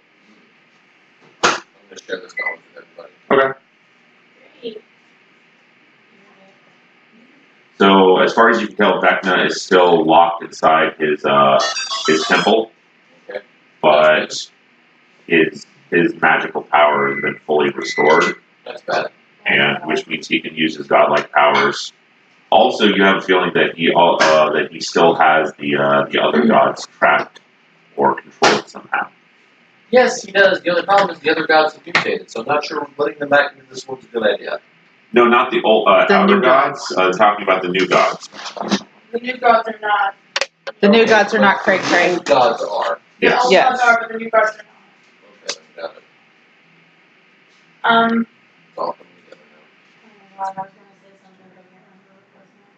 going to share this knowledge with everybody. Okay. Great. So, as far as you can tell, Vecna is still locked inside his temple, Okay. but his magical power has been fully restored, That's bad. and which means he can use his godlike powers. Also, you have a feeling that he still has the other gods trapped or controlled somehow. Yes, he does. The only problem is the other gods have mutated, so I'm not sure letting them back into this world's a good idea. No, not the old The outer new gods. Talking about the new gods. The new gods are not. The new gods are not cray The cray. old gods are. The Yes. old Yes. gods are, but the new gods are Okay, I got it. not. It's all coming together now. Oh, I was gonna say something, but I can't remember what it was now.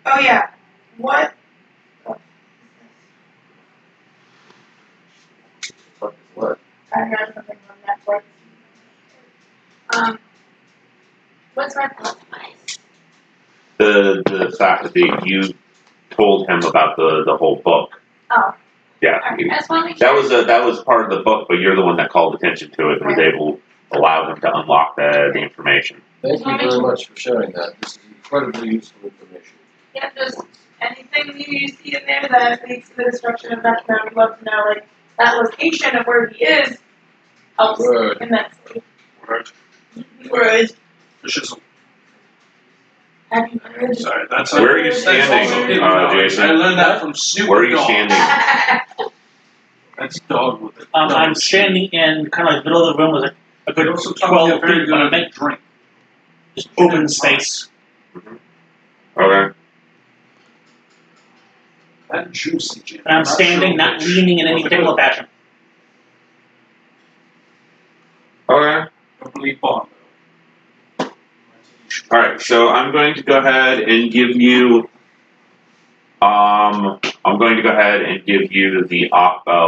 Oh yeah. What? Fuck is what? I read something from Netflix. What's my plot device? The fact that you told him about the whole book. Oh. Yeah. I just want to make That sure. was part of the book, but you're the one that called attention to it and was able to allow him to unlock the information. Thank you very much for sharing that. This is incredibly useful information. Yeah, just anything new you see in there that leads to the destruction of Vecna, we'd love to know, like, that location of where he is helps Word. immensely. Right. Whereas, Shizzle. have you heard? Sorry, that's Where are you that's standing, also hidden knowledge. Jason? I learned that from Snoop Where are you Dogg. standing? That's dog with it. I'm standing in kind of like the middle of the room with a good They also taught 12 me a very feet good on a at big drink. just open space. Okay. That juicy, Jim. And I'm standing, not leaning in any particular fashion. Okay. Don't believe Bond, though. All right. So I'm going to go ahead and give you. I'm going to go ahead and give you the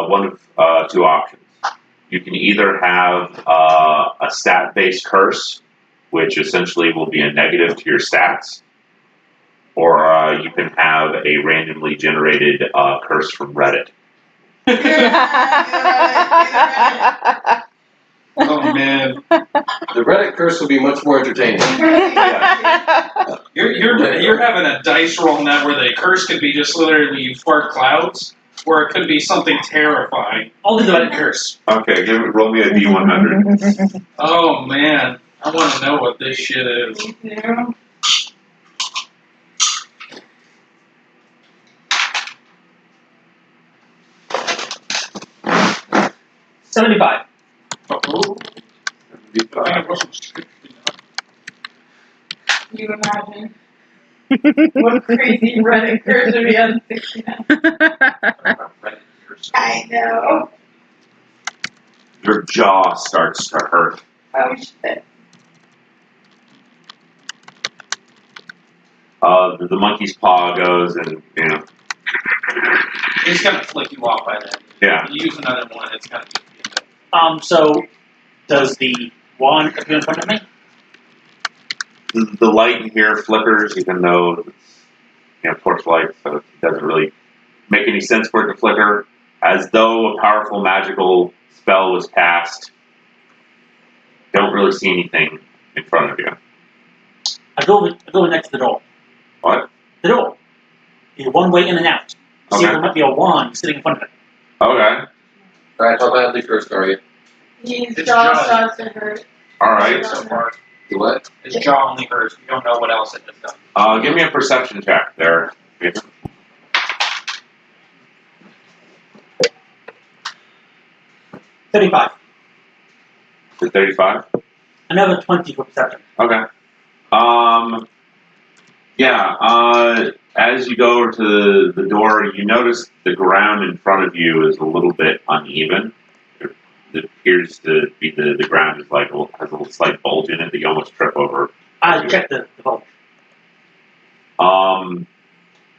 one of 2 options. You can either have a stat-based curse, which essentially will be a negative to your stats, or you can have a randomly generated curse from Reddit. Oh man, The Reddit curse will be much more entertaining. you're having a dice roll on that where the curse could be just literally you fart clouds, or it could be something terrifying. I'll do the Reddit curse. Okay, roll me a D100. Oh man, I want to know what this shit is. Yeah. 75. Oh, You imagine what crazy Reddit curse would be on 69. I know. your jaw starts to hurt. Oh shit. The monkey's paw goes and, It's gonna flick you off by then. yeah. You use another one, it's gonna be. So, does the wand appear in front of me? The light in here flickers, even though it's torchlight, so it doesn't really make any sense for it to flicker. As though a powerful magical spell was cast. Don't really see anything in front of you. I go next to the door. What? The door. The one way in and out. See if Okay. there might be a wand sitting in front of it. Okay. Alright, how badly first are you? His His jaw jaw. starts to hurt. Alright. So far, You what? his jaw only hurts. We don't know what else it has done. Give me a perception check there. 35. 35? Another 20 for perception. Okay. As you go over to the door, you notice the ground in front of you is a little bit uneven. It appears to be the ground is has a little slight bulge in it that you almost trip over. I check the bulge.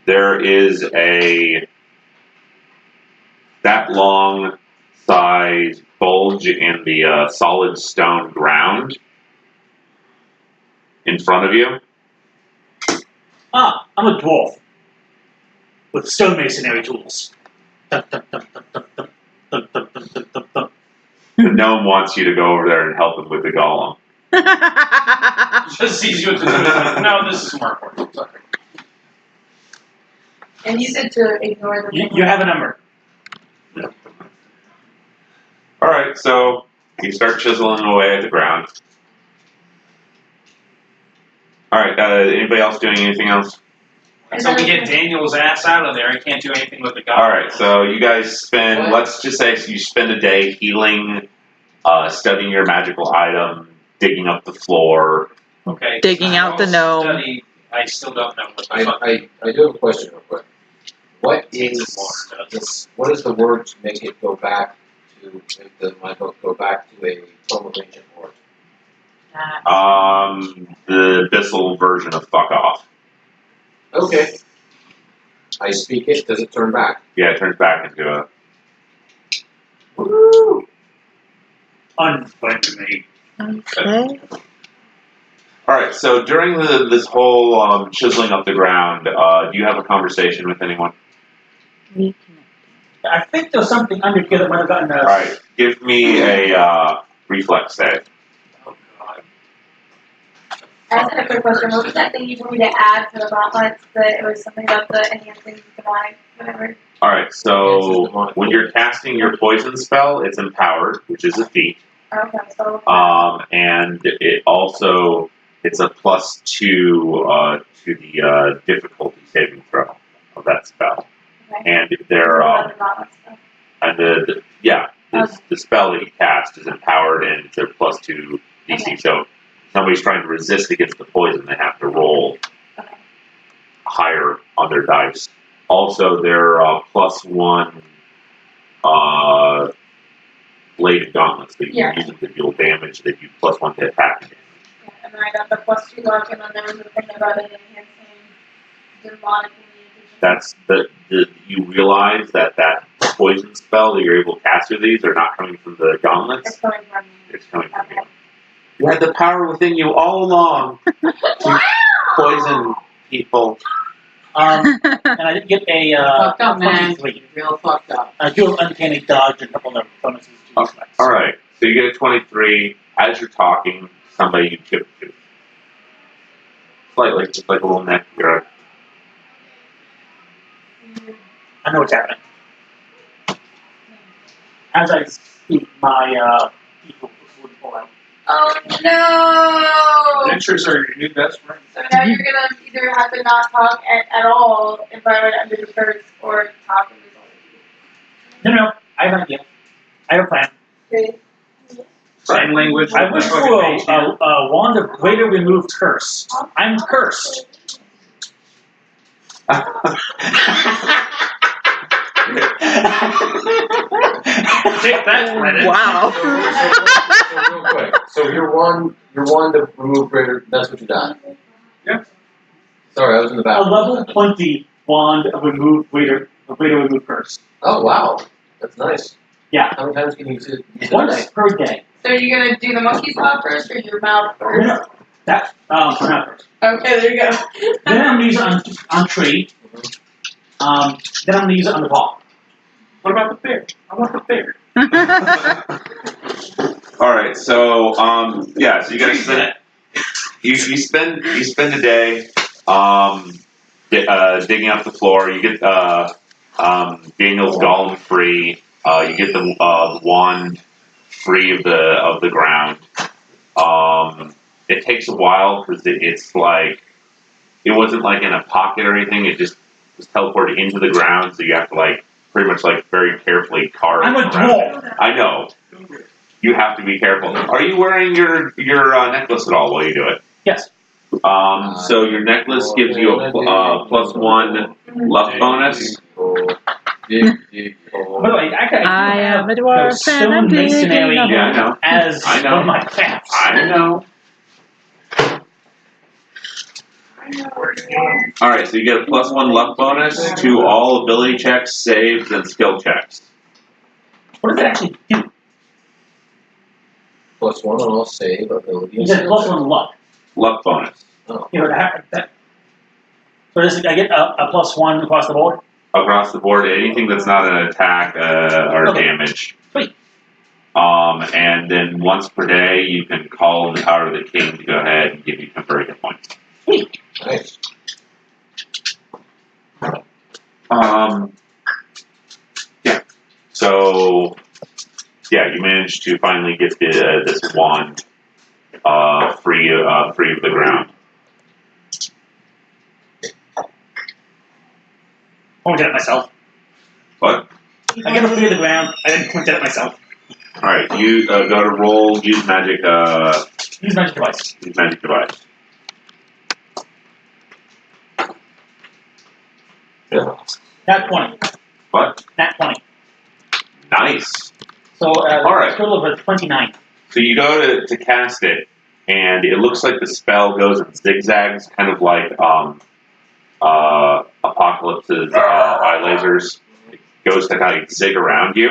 There is that long size bulge in the solid stone ground in front of you. Ah, I'm a dwarf. With stonemasonry tools. Dun, dun, dun, dun, dun, dun, dun, dun, dun, dun, dun, dun. The gnome wants you to go over there and help him with the golem. Just sees you at the door. No, this is more important. Sorry. And you said to ignore the You have a number. Alright, so you start chiseling away at the ground. Alright, anybody else doing anything else? Until we get Daniel's ass out of there, I can't do anything with the guy. Alright, so you guys spend, let's just say you spend a day healing, studying your magical item, digging up the floor. Okay. Digging out the gnome. Study, I still don't know what the fuck. I do have a question real quick. What is More this, what is the word to make it go back to make my book go back to a tome of ancient lore? The abyssal version of fuck off. Okay. I speak it, does it turn back? Yeah, it turns back into a... Unfun to me. Okay. Alright, so during this whole chiseling up the ground, do you have a conversation with anyone? I think there's something under here that might have gotten us. Alright, give me a reflex save. Oh, God. I just had a quick question. What was that thing you told me to add for the gauntlets? That it was something about the enhancing divine, whatever. Alright, so when you're casting your poison spell, it's empowered, which is a feat. Okay, so. And it also, it's a +2 to the difficulty saving throw of that spell. Okay. And there, The gauntlets, though. and the spell that you cast is empowered and it's a +2 DC. Okay. So if somebody's trying to resist against the poison, they have to roll Okay. higher on their dice. Also, their +1 bladed gauntlets that you use to deal damage that you +1 to attack damage. Yeah, and then I got the +2 luck, and then there was a thing about it enhancing demonic communication. That's you realize that poison spell that you're able to cast through these are not coming from the gauntlets. It's coming from me. It's coming from Okay. you. You had the power within you all along to poison people. And I did get a Fucked up, man. 23. Real fucked up. I do have uncanny dodge and a couple of bonuses to use that. Alright, so you get a 23. As you're talking, somebody you chip to. Slightly, just like a little neck. You're I know what's happening. As I speak, my people would pull out. Oh no! Adventures are your new best friend. So now you're gonna either have to not talk at all if I were to under the curse, or talk and result. No, I have an idea. I have a plan. Okay. Sign language. I wish for a wand of greater remove curse. I'm cursed. Take that, Reddit. Wow. So real quick. So you're one to remove greater. That's what you got. Yeah. Sorry, I was in the A bathroom. level 20 wand of remove greater remove curse. Oh wow, that's nice. Yeah. How many times can you use it? Once per day. So are you gonna do the monkey's paw first or your mouth first? No, that for now first. Okay, there you go. Then I'm gonna use it on tree. Then I'm gonna use it on the paw. What about the bear? I want the bear. All right, so yeah, so you guys spend you spend a day digging up the floor. You get Daniel's golem free. You get the wand free of the ground. It takes a while because it's like it wasn't like in a pocket or anything. It just was teleported into the ground, so you have to like pretty much like very carefully carve. I'm a dwarf. I know. You have to be careful. Are you wearing your necklace at all while you do it? Yes. So your necklace gives you a +1 luck bonus. By the way, I am a have dwarf those and stone I'm digging masonry up. Yeah, I know. as I know. one of my caps. I know. All right, so you get a +1 luck bonus to all ability checks, saves, and skill checks. What does that actually do? +1 on all save ability. You said +1 luck. Luck bonus You know that. So does I get a +1 across the board? across the board. Anything that's not an attack or Okay. damage. Sweet. And then once per day, you can call on the power of the king to go ahead and give you temporary hit points. Sweet. Nice. Yeah. So, yeah, you managed to finally get this wand free of the ground. Point it at myself. What? I get it free of the ground. I didn't point it at myself. All right, you go to roll. Use magic. Use magic device. Use magic device. Nat 20. What? Nat 20. Nice. So All right. total of 29. So you go to cast it, and it looks like the spell goes in zigzags, kind of like Apocalypse's eye lasers. It goes to kind of zig around you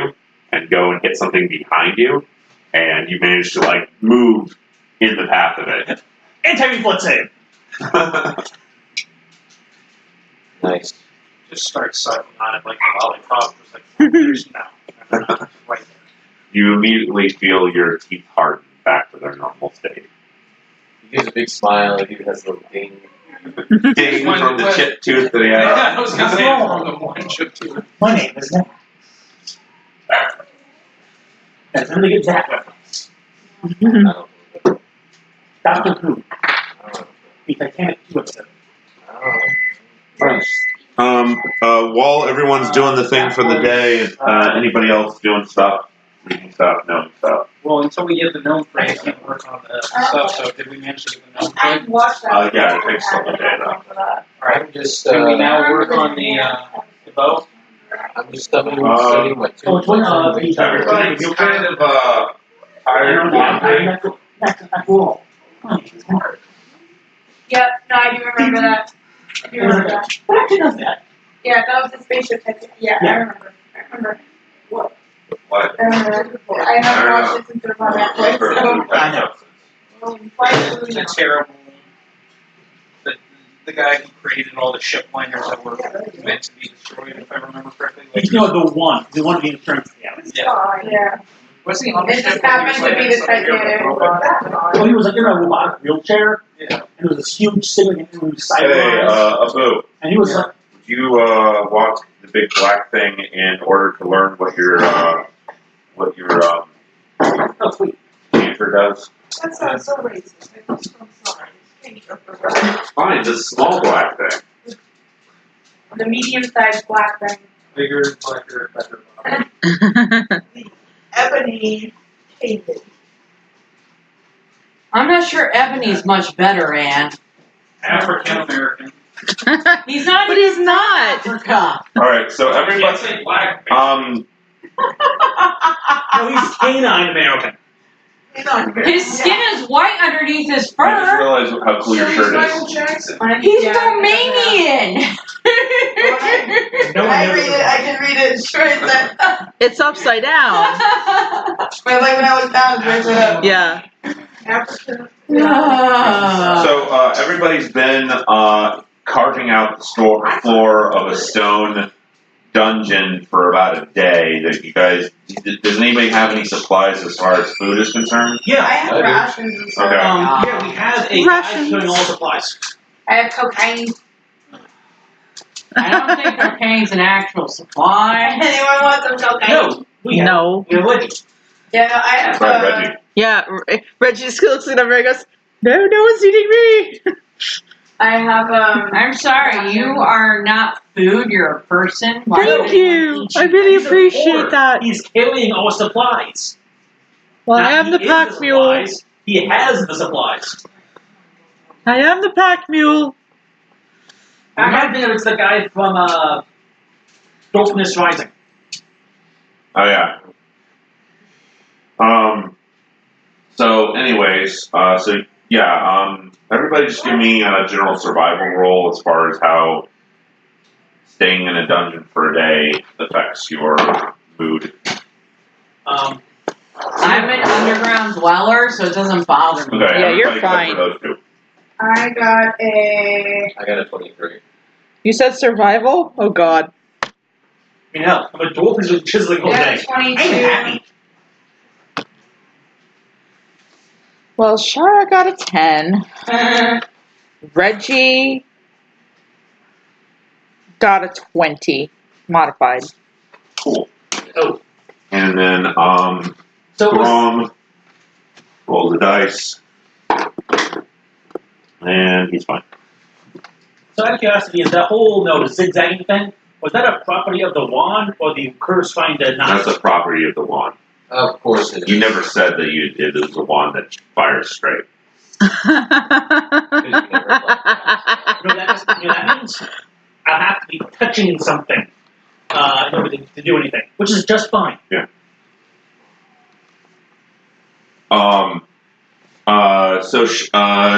and go and hit something behind you, and you manage to like move in the path of it. Anti-reflex save. Nice. Just start sucking on it like a lollipop. Just like 4 years now. Right there. You immediately feel your teeth harden back to their normal state. He gives a big smile, like he has a little ding. Ding from the chipped tooth that he has. Yeah, I was gonna say from the one chip to My name is Nick. That's when they get that reference. I don't know. Doctor Who. I don't know. The Titanic 2 episode. I don't know. While everyone's doing the thing for the day, anybody else doing stuff? Reading stuff, knowing stuff? well, until we get the gnome frame, I can't work on the stuff. So did we manage to get the gnome I frame? watched that. Yeah, it takes some day though. Alright. I'm just, Can we now work on the bow? I'm just studying my two. Oh, it's one of these. Everybody's kind of tired. That's cool. Yep, no, I do remember that. I do remember that. What actually does that? Yeah, that was the spaceship type. Yeah, I Yeah. remember. I remember. What? I remember. I haven't watched it since it was on Netflix. So. I know. It's terrible. The guy who created all the ship liners that were meant to be destroyed, if I remember correctly. Like, You know the one of the insurance scams. Yeah. was he on the It ship? just when he happened was, to like, be in the some kind of Titanic. robot? So he was like in a robotic wheelchair, Yeah. and there was this huge thing like in his Hey, sideburns, Abu, and he was like, would you watch the big black thing in order to learn what your oh sweet. cancer does? That sounds so racist. I'm sorry. Fine, the small black thing. The medium-sized black thing. Bigger, blacker, better. Ebony hated. I'm not sure Ebony's much better, Anne. African American. He's not But he's not. Africa. All right, so I can't everybody, say black. No, he's canine American. His skin is white underneath his I just fur. realized how cool your shirt is. Michael Jackson. He's Romanian. No one I knows read it. I can read it. It's right there. It's upside down. But like when I look down, it's right there. Yeah. African. So everybody's been carving out the floor of a stone dungeon for about a day. That you guys, does anybody have any supplies as far as food is concerned? I Yeah. have rations and stuff. Okay. Yeah, we have a guy doing all supplies. I have cocaine. I don't think cocaine's an actual supply. Anyone want some cocaine? No, we have. No. We're ready. Yeah, no, I have. Right, Reggie. Yeah, Reggie just looks at him and goes, no, no one's eating me. I have. I'm sorry, you are not food, you're a person. Why would Thank anyone you. eat I really He's a appreciate hoarder. that. He's carrying our supplies. Well, Now, I am he the is pack mule. supplies. He has the supplies. I am the pack mule. I might think it's the guy from Darkness Rising. Oh yeah. So, anyways, everybody just give me a general survival roll as far as how staying in a dungeon for a day affects your mood. I'm an underground dweller, so it doesn't bother me. Okay, Yeah, you're everybody except fine. for those two. I got a. I got a 23. You said survival? Oh, God. I mean, hell, I'm a dwarf who's been chiseling all Yeah, day. 22. I'm happy. Well, Shara got a 10. Reggie got a 20. Modified. Cool. Oh, And then, so it was, Grom rolls the dice. And he's fine. so out of curiosity, is that whole zigzagging thing, was that a property of the wand or the curse trying to not? That's a property of the wand. Of course it is. You never said that it was a wand that fires straight. That means I have to be touching something in order to do anything, which is just fine. Yeah.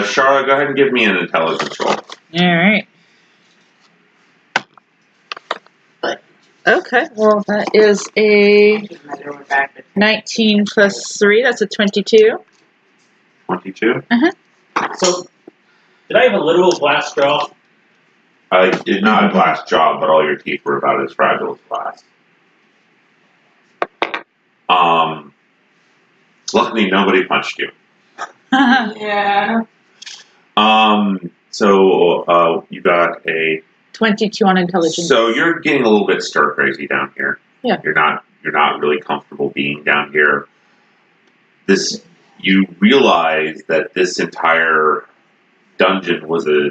Shara, go ahead and give me an intelligence roll. Alright. Okay, well, that is a 19 plus 3. That's a 22. 22. So, did I have a literal glass straw? I did not a glass job, but all your teeth were about as fragile as glass. Luckily, nobody punched you. Yeah. So you got a 22 on intelligence. So you're getting a little bit stir crazy down here. Yeah. You're not really comfortable being down here. You realize that this entire dungeon was a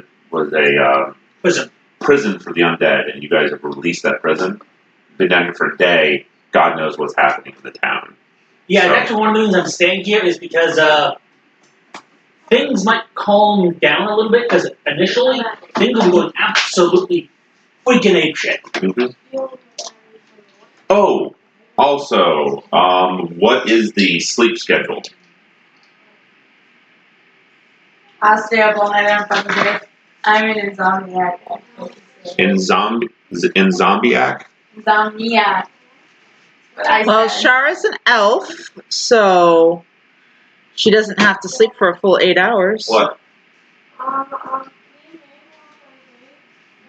prison for the undead, and you guys have released that prison. Been down here for a day. God knows what's happening in the town. Yeah, So- and actually one of the reasons I'm staying here is because things might calm down a little bit, because initially things were going absolutely freaking apeshit. Oh, also, what is the sleep schedule? I'll stay up all night on fucking day. I'm an insomniac. Zombiac? Insomniac. But I Well, said. Shara's an elf, so she doesn't have to sleep for a full 8 hours. What?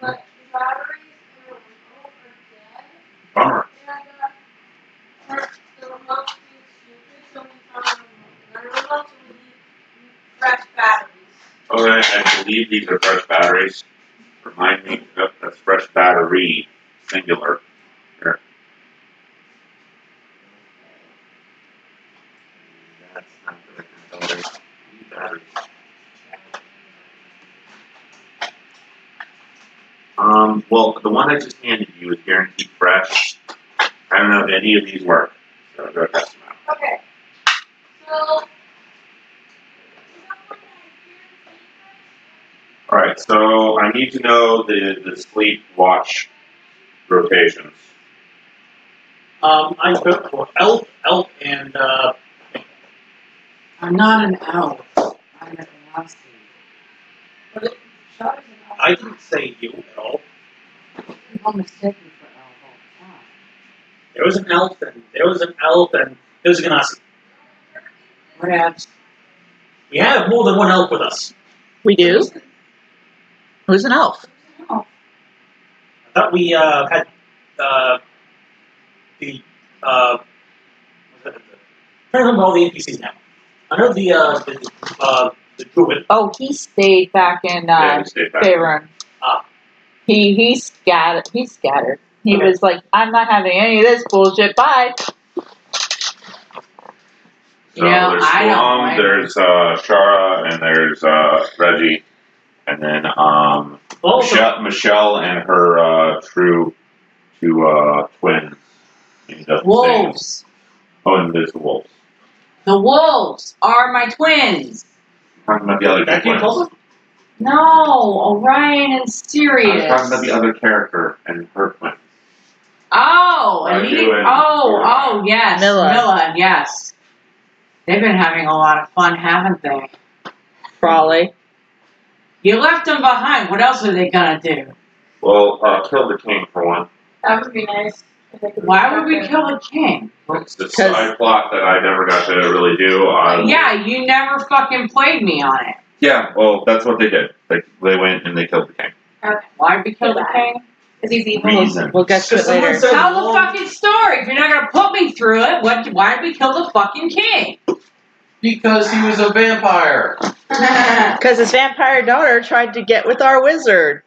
But the batteries in the remote are dead. Bummer. And the remote's being stupid, so we found a remote. And I really want to leave fresh batteries. Okay, I believe these are fresh batteries. Remind me, yep, that's fresh battery, singular. Here. That's not the battery. Well, the one I just handed you is guaranteed fresh. I don't know if any of these work, so go test them out. Okay. So. Alright, so I need to know the sleep watch rotations. I vote for elf, and I'm not an elf. I'm an lassie. But it shot is an elf. I didn't say you at all. People mistake me for elf all the time. There was an elf, and there was a ganassi. What else? We have more than one elf with us. We do? Who's an elf? Oh, I thought we had the I'm trying to remember all the NPCs now. I know the druid. Oh, he stayed back in Yeah, we stayed back. Faerun. Ah. He scattered. He scattered. He Okay. was like, I'm not having any of this bullshit. Bye. So Yeah, there's I don't Salam, mind. there's Shara, and there's Reggie, and then Also, Michelle and her two twins. Ended up staying. Wolves. Oh, and there's the wolves. The wolves are my twins. I'm talking about the other two back to you, twins. Tulsa? No, Orion and I Sirius. was talking about the other character and her twins. Oh, and Raju he, and oh, yes, Milla. Milla, yes. They've been having a lot of fun, haven't they? Probably. You left them behind. What else are they gonna do? Well, kill the king for one. that would be nice. If they could Why would we be kill the king? It's the side plot that I never got to really do. Yeah, you never fucking played me on it. Yeah, well, that's what they did. They went and they killed the king. Okay. Why'd we kill the king? Because he's evil. Reason. We'll get to it Someone later. said- Tell the fucking story. If you're not gonna put me through it, why'd we kill the fucking king? Because he was a vampire. Because his vampire daughter tried to get with our wizard.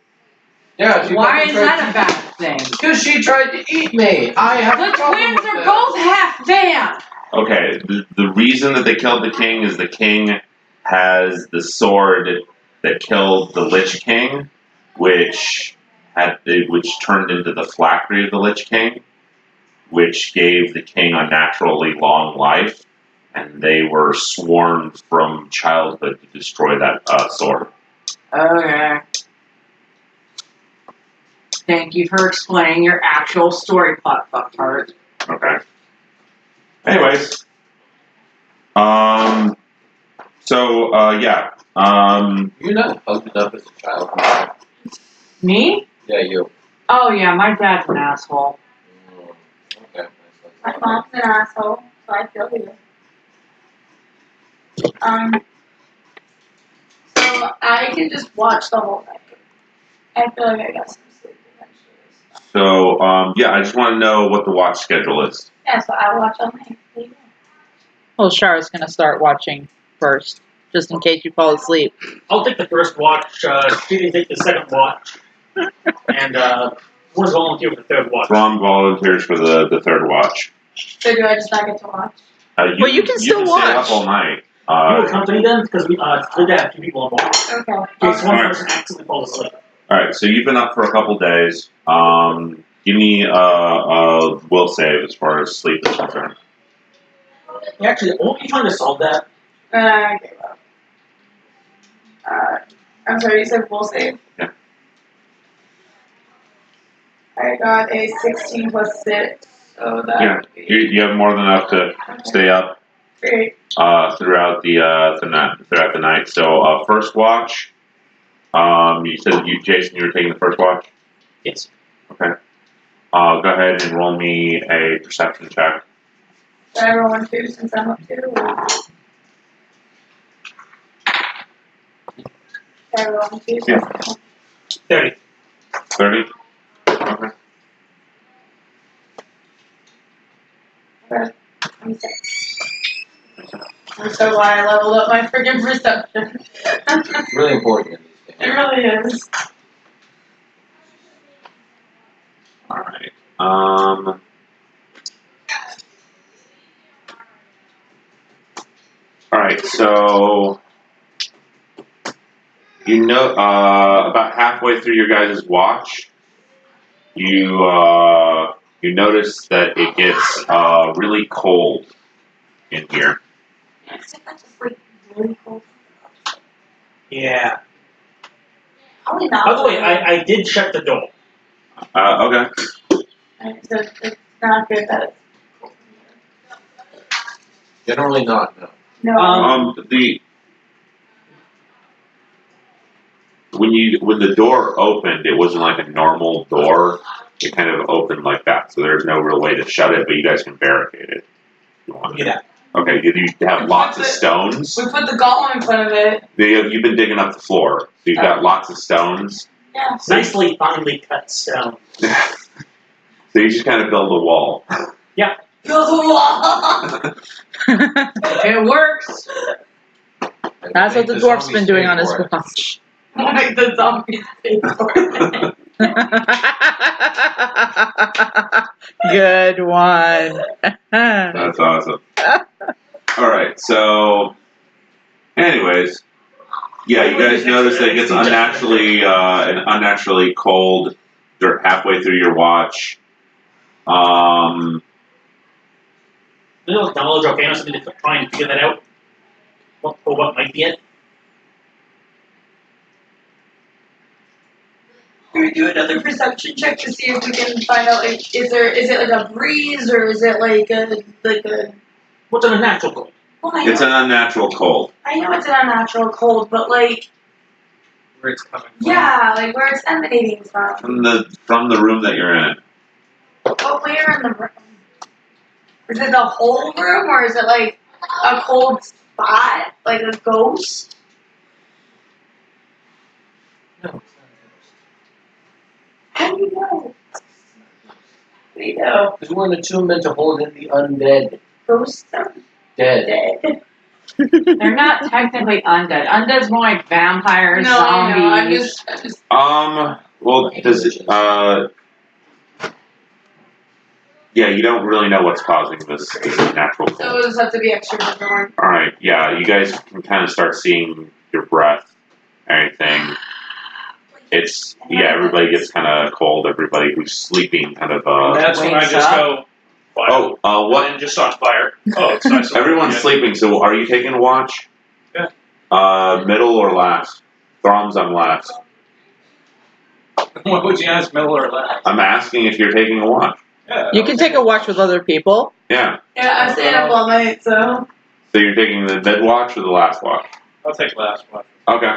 Yeah, she Why fucking is tried that a bad thing? Because she tried to eat me. I have a The problem twins with are that. both half vamp. Okay, the reason that they killed the king is the king has the sword that killed the Lich King, which turned into the phylactery of the Lich King, which gave the king unnaturally long life, and they were sworn from childhood to destroy that sword. Okay. Thank you for explaining your actual story plot, fucktard. Okay. Anyways, yeah. You're not fucked up as a child. Me? Yeah, you. Oh yeah, my dad's an asshole. Okay. My mom's an asshole, so I feel you. So I can just watch the whole night. I feel like I got some sleep eventually. So, yeah, I just want to know what the watch schedule is. Yeah, so I'll watch all night. There you go. Well, Shara's going to start watching first, just in case you fall asleep. I'll take the first watch. She can take the second watch, and we'll volunteer for the third watch. Ron volunteers for the third watch. So do I just not get to watch? Well, you can still stay watch. up all night. You accompany them because we good to have two people on watch. Okay. In case one Alright. person accidentally falls asleep. All right, so you've been up for a couple days. Give me a will save as far as sleep is concerned. Actually, won't you trying to solve that? I gave up. I'm sorry, you said full save? Yeah. I got a 16 plus 6, so that Yeah, would be you have more than enough to stay up great. throughout the night. So first watch. You said Jason, you were taking the first watch. Yes. Okay. Go ahead and roll me a perception check. Should I roll 1 2 since I'm up 2? Or... Should I roll 1 2? Yeah. 30. 30. Okay. Okay. 26. I'm so glad I leveled up my freaking perception. It's really important in these It games. really is. All right. All right. So you know, about halfway through your guys' watch, you notice that it gets really cold in here. It's just like really cold. Yeah. Probably not. By the way, I did shut the door. Okay. So it's not good that it's cold in Generally not, no. here. No. When the door opened, it wasn't like a normal door. It kind of opened like that, so there's no real way to shut it. But you guys can barricade it. If you want. Yeah. Okay. Did you have lots of stones? We put the golem in front of it. You've been digging up the floor, so you've got lots of stones. Yeah. Nicely finely cut stone. So you just kind of build a wall. Build a wall. It works. That's what the dwarf's been doing on his watch. Like the zombies pay for it. Good one. That's awesome. Alright, so anyways, yeah, you guys notice that it gets unnaturally cold halfway through your watch. Little knowledge arcana, something to try and figure that out. What might be it? Can we do another perception check to see if we can find out, like, is it like a breeze or is it like a What's an unnatural cold? well, I It's know, an unnatural cold. I know it's an unnatural cold, but like, Where it's coming from. yeah, like where it's emanating from. From the room that you're in. But where in the room? Is it the whole room or is it like a cold spot? Like a ghost? No. How do you know? How do you know? Because we're in the tomb meant to hold in the undead. Ghosts are Dead. dead. They're not technically undead. Undead's more like vampires, No, I know. I'm zombies. just Well, does it, yeah, you don't really know what's causing this natural so cold. we'll just have to be extra vigilant. Alright, yeah, you guys can kind of start seeing your breath, everything. Everybody gets kind of cold, everybody who's sleeping kind of, And that's when I wakes just up. go, fire. what? And just on fire. Oh, it's nice. Everyone's sleeping, so are you taking a watch? Yeah. Middle or last? Throm's on last. What would you ask, middle or left? I'm asking if you're taking a watch. Yeah. You can take a watch with other people. Yeah. Yeah, I'm staying up all night, so. So you're taking the mid watch or the last watch? I'll take last one. Okay.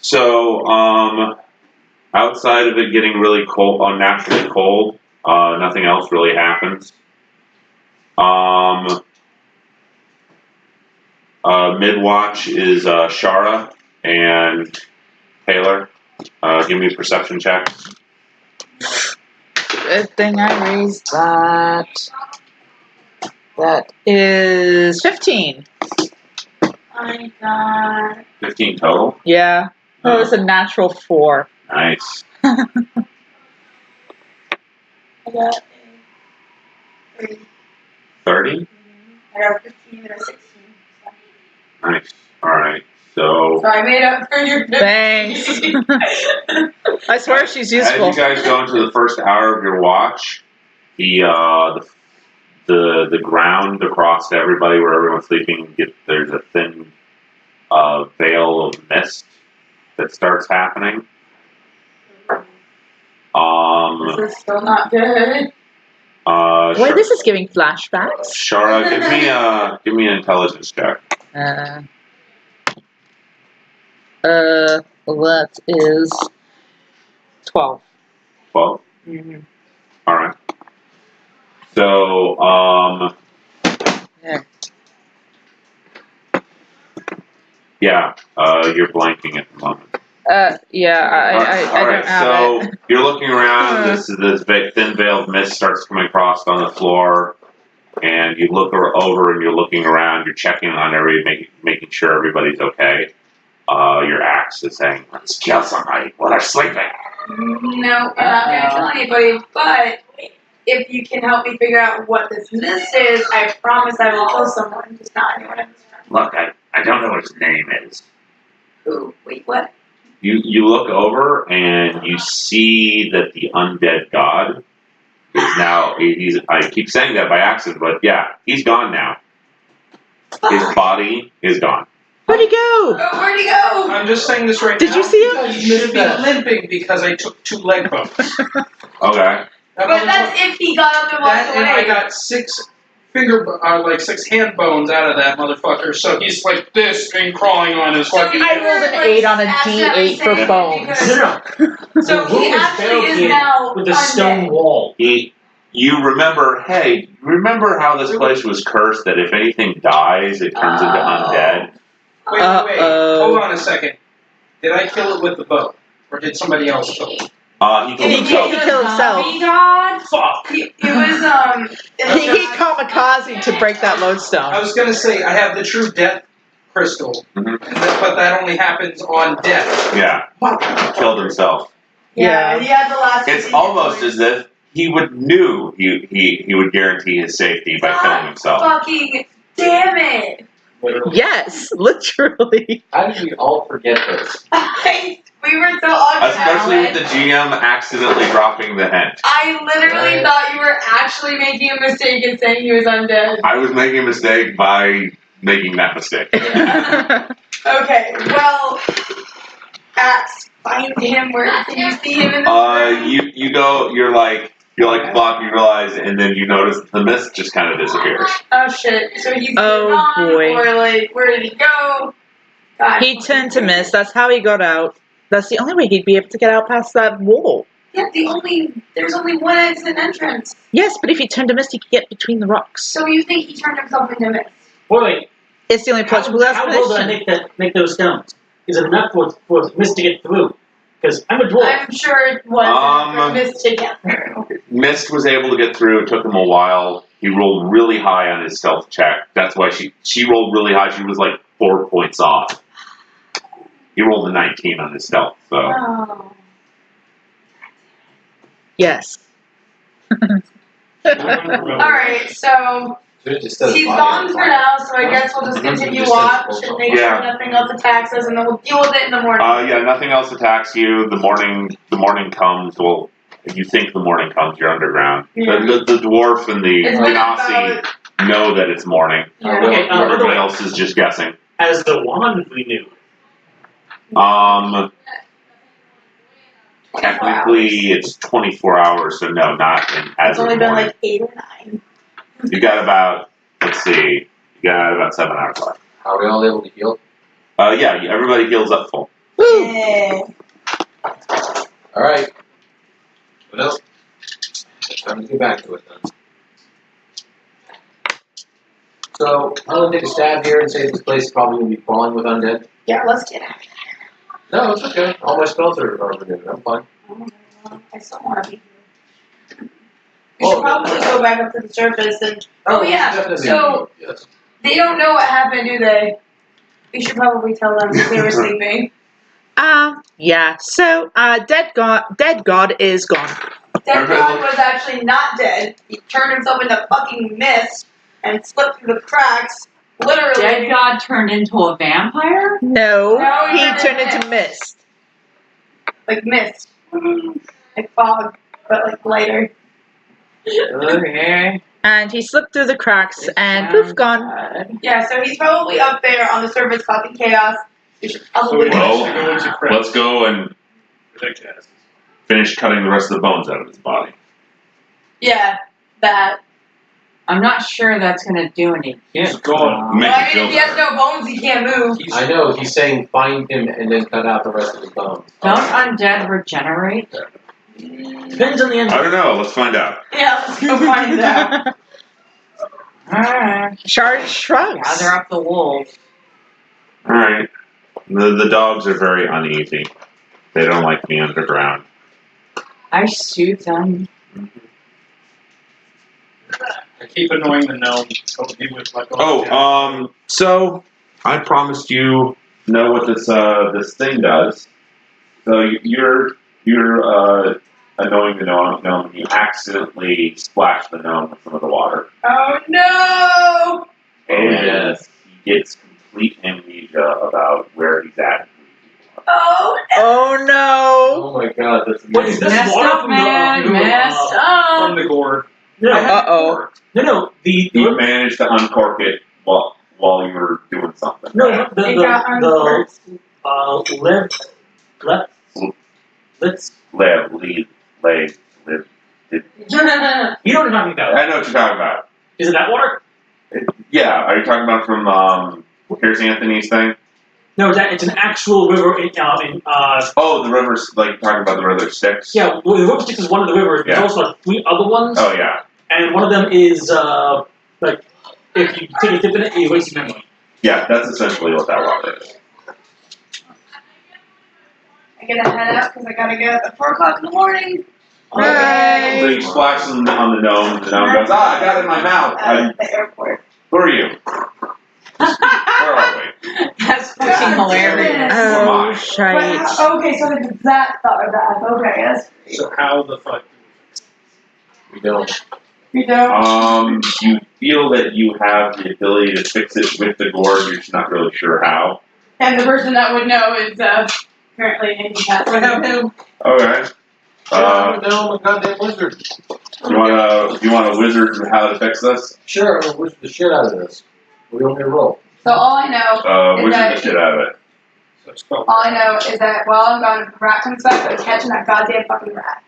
So, outside of it getting really cold, unnaturally cold, nothing else really happens. Mid-watch is Shara and Taylor. Give me a perception check. Good thing I raised that. That is 15. I got. 15 total. Yeah. That was a natural 4. Nice. I got a 30. 30? I got a 15 and a 16. So. Nice. Alright. So, So I made up for your 15. Thanks. I swear she's useful. as you guys go into the first hour of your watch, the ground across to everybody where everyone's sleeping, there's a thin veil of mist that starts happening. This is still not good. Boy, this is giving flashbacks. Shara, give me an intelligence check. That is 12. 12. Mm-hmm. All right. So, yeah, you're blanking at the moment. Yeah, I All right, don't have so it. you're looking around. This thin veiled mist starts coming across on the floor, and you look over and you're looking around. You're checking on making sure everybody's okay. Your axe is saying, "Let's kill somebody while they're sleeping." No, I'm not gonna kill anybody, but if you can help me figure out what this mist is, I promise I will kill someone, just not anyone in this room. Look, I don't know what his name is. Ooh, wait, what? You look over and you see that the undead god is now. I keep saying that by accident, but yeah, he's gone now. His body is gone. Where'd he go? Oh, where'd he go? I'm just saying this right now. Did you see him? You should be limping because I took 2 leg bumps. Okay. That But that's if he got up and walked that, and I away. got 6 6 hand bones out of that motherfucker. So he's like this and crawling on his fucking. I rolled an 8 on a D8 for bones. No. So The room he is actually is barricaded now with a stone undead. wall. You remember, hey, remember how this place was cursed that if anything dies, it turns into undead? Wait. Uh-oh. Hold on a second. Did I kill it with the bow, or did somebody else kill it? He killed He himself. killed himself. Demigod? Fuck. He was He kamikaze to break that I lodestone. was gonna say I have the true death crystal, Mhm. but that only happens on death. Yeah, killed himself. Yeah, he had the last. It's almost as if he knew he would guarantee his safety by killing himself. Fucking damn it! Literally. Yes, literally. How did we all forget this? We were so ugly. Especially with the GM accidentally dropping the hint. I literally Right. thought you were actually making a mistake and saying he was undead. I was making a mistake by making that mistake. Okay, well, Axe, find him. Where can you see him in this room? You go. You're like Bob. You realize, and then you notice the mist just kind of disappears. Oh shit! So he's Oh, gone, boy. or like, where did he go? God. He turned to mist. That's how he got out. That's the only way he'd be able to get out past that wall. Yeah, there's only one exit and entrance. Yes, but if he turned to mist, he could get between the rocks. So you think he turned himself into mist? Wait, It's the only plausible how well did I explanation. make those stones? Is it enough for mist to get through? Because I'm a dwarf. I'm sure it was for mist to get through. Mist was able to get through. It took him a while. He rolled really high on his stealth check. That's why she rolled really high. She was like 4 points off. He rolled a 19 on his stealth. So Oh. Yes. Alright, so Should've just said he's fire. gone for now, so I guess we'll just continue watch and make Yeah. sure nothing else attacks us, and then we'll deal with it in the morning. yeah, nothing else attacks you. The morning comes. Well, if you think the morning comes, you're underground. Yeah. The dwarf and the It's been Genasi about- know that it's morning. Yeah. Okay, by the Everybody way, else is just guessing. as the wand we knew. Technically, it's 24 hours, so no, not in as It's of only the been morning. like 8 or 9. You got about, let's see, you got about 7 hours left. Are we all able to heal? Yeah, everybody heals up full. Woo! Yeah. Alright. What else? It's time to get back to it then. So, I'm gonna take a stab here and say this place probably will be crawling with undead. Yeah, let's get out of No, it's okay. All my spells are renewed. I'm fine. here. I still want to be here. We Oh, should probably go back up to the surface and. Oh, yeah, definitely. so Yes. they don't know what happened, do they? We should probably tell them that they were sleeping. Yeah. So, dead god is gone. Dead God was actually not dead. He turned himself into fucking mist and slipped through the cracks. Literally. Dead God turned into a vampire? No, No, he he turned turned into into mist. Like mist. Like fog, but like lighter. Okay. And he slipped through the cracks and poof, gone. Yeah, so he's probably up there on the surface causing chaos. We should probably. Well, let's go and finish cutting the rest of the bones out of his body. Yeah, that. I'm not sure that's gonna do any good. Make Well, him I mean, feel if he has better. no bones, he can't move. I know, he's saying find him and then cut out the rest of his bones. Don't undead regenerate? Depends on the end. I don't know. Let's find out. Yeah, let's go find out. Alright. Charge shrugs. Gather up the wolves. All right. The dogs are very uneasy. They don't like being underground. I soothe them. I keep annoying the gnome, so he would like. go down. So I promised you know what this thing does. So you're annoying the gnome, and you accidentally splash the gnome with some of the water, Oh no! and he gets complete amnesia about where he's at. Oh no! Oh no! Oh my god, that's What is amazing. this? Messed water up, from man. the- Messed From up. the gourd. No, Uh-oh. no. He managed to uncork it while you were doing something. No, right? It got uncorked. left. Let's. Live. You know what I'm talking about. I know what you're talking about. Is it that water? Yeah, are you talking about from Pierce Anthony's thing? No, it's an actual river Oh, the river's like talking about the river Styx. Yeah, well, the river Styx is one of the rivers. There's also like 3 other ones. Oh yeah. And one of them is like if you take a dip in it, you waste your memory. Yeah, that's essentially what that water is. I gotta head out because I gotta get up at 4 o'clock in the morning. So you splash on the gnome, and the gnome goes, I got it in my mouth. At the airport. Who are you? Where are we? That's fucking hilarious. Oh, But shite. okay, so there's that thought of that. Okay, that's So how the fuck? We don't. you know. You feel that you have the ability to fix it with the gourd, you're just not really sure how. And the person that would know is apparently handicapped. I have him. Okay. No, I'm a goddamn wizard. You want a wizard how to fix this? Sure, I'm gonna wizard the shit out of this. What do you want me to roll? So all I know is Wizard that the shit out of it. So it's called. all I know is that while I'm gone, if the rat comes back, I'm catching that goddamn fucking rat.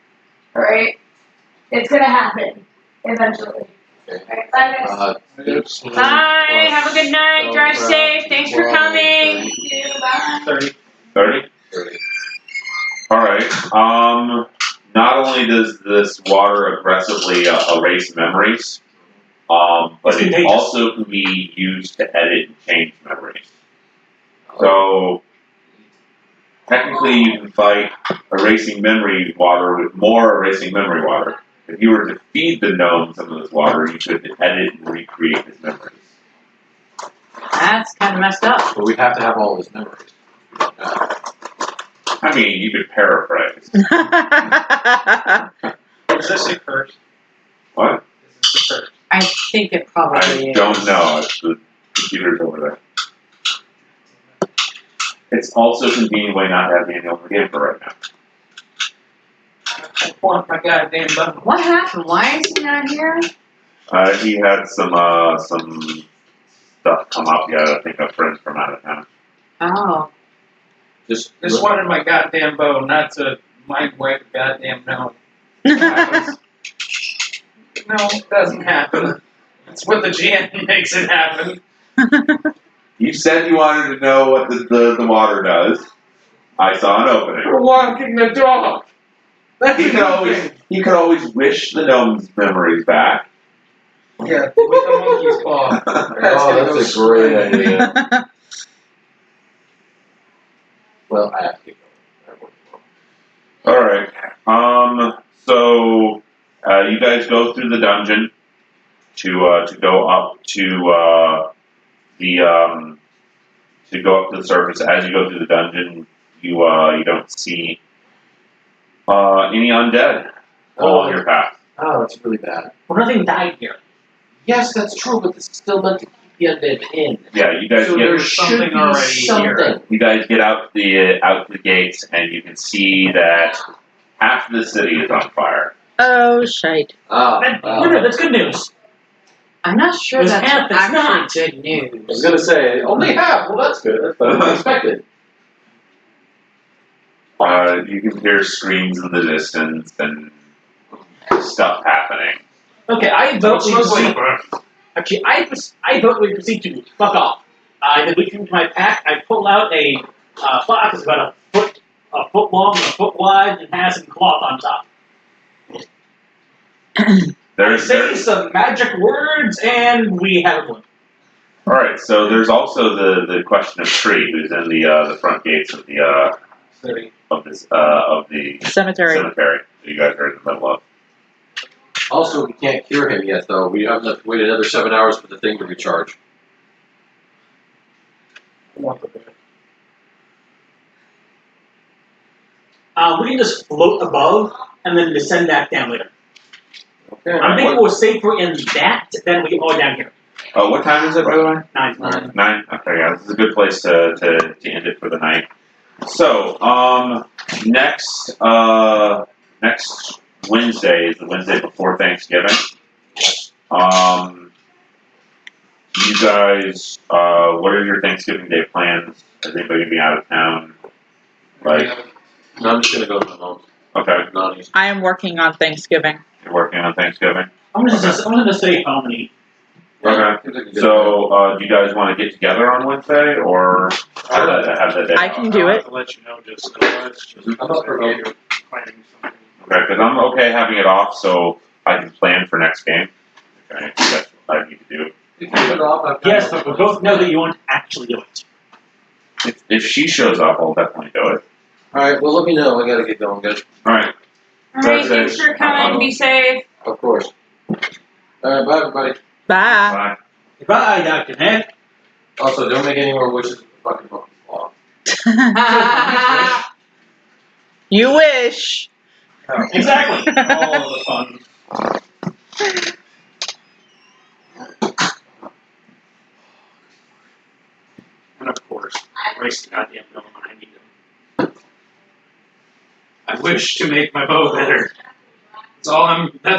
Alright? It's gonna happen. Eventually. Okay. Alright, bye guys. It's Bye. Have a good night. Drive safe. Thanks for coming. Thank you, bye. 30. 30? 30. Alright. Not only does this water aggressively erase memories, but It's it contagious. also can be used to edit and change memories. So, technically you can fight erasing memory water with more erasing memory water. If you were to feed the gnome some of this water, you could edit and recreate his memories. That's kind of messed up. But we have to have all his memories. I mean, you could paraphrase. Is this a curse? What? Is this a curse? I think it probably I is. don't know. It's the computer's over there. It's also a convenient way not to have Daniel in the game for right now. I want my goddamn button. What happened? Why is he not here? He had some stuff come up. Yeah, I think a friend from out of town. Oh. Just Wanted my goddamn bow, not to mind wipe a goddamn gnome. No, it doesn't happen. It's what the GM makes it happen. You said you wanted to know what the water does. I saw an opening. We're walking the dog. That's You could always wish the gnome's memories back. Yeah, with the monkey's paw. Oh, that's a great idea. Well, I have to go. All right. So you guys go through the dungeon to go up to the surface. As you go through the dungeon, you don't see any undead along your path. Oh, that's really bad. Well, nothing died here. Yes, that's true, but this is still meant to keep the undead in. Yeah, you guys So get there's something already here. you guys get out the gates, and you can see that half the city is on fire. Oh, shite. Oh, That's good news. I'm not sure There's that's half that's actually not. good I was news. gonna say, only half. Well, that's good. That's better than expected. You can hear screams in the distance and stuff happening. Okay, I vote we proceed. Actually, I vote we proceed to fuck off. I then reach into my pack. I pull out a box that's about a foot long, and a foot wide, and has some cloth on top. I There's say some magic words, and we have one. all right. So there's also the question of Tree, who's in the front gates of the City. of the Cemetery. cemetery that you guys are in the middle of. Also, we can't cure him yet, though. We have to wait another 7 hours for the thing to recharge. I want the bear. We can just float above and then descend back down later. Okay. I think it was safer in that than we are down here. What time is it, by the way? 9. 9? Okay, yeah, this is a good place to end it for the night. So, next Wednesday is the Wednesday before Thanksgiving. You guys, what are your Thanksgiving Day plans? Is anybody gonna be out of town? Like, No, I'm just gonna go to my mom's. okay, Nani's. I am working on Thanksgiving. You're working on Thanksgiving. I'm gonna say harmony. Okay. So, do you guys want to get together on Wednesday, or have that day? I can do it. I'll let you know just otherwise. I'm up for planning something. Okay, because I'm okay having it off, so I can plan for next game. Okay, that's what I need to do. You can put it off. I've got Yes, no but we plans. both know that you won't actually do it. If she shows up, I'll definitely do it. Alright, well, let me know. I gotta get going, guys. All right. Alright, That's thanks it. for coming. Be safe. Of course. Alright, bye, everybody. Bye. Bye. Goodbye, Dr. Nick. Also, don't make any more wishes with the fucking monkey claw. You wish. Exactly. All of the fun. And of course, race the goddamn villain. I need him. I wish to make my bow better. That's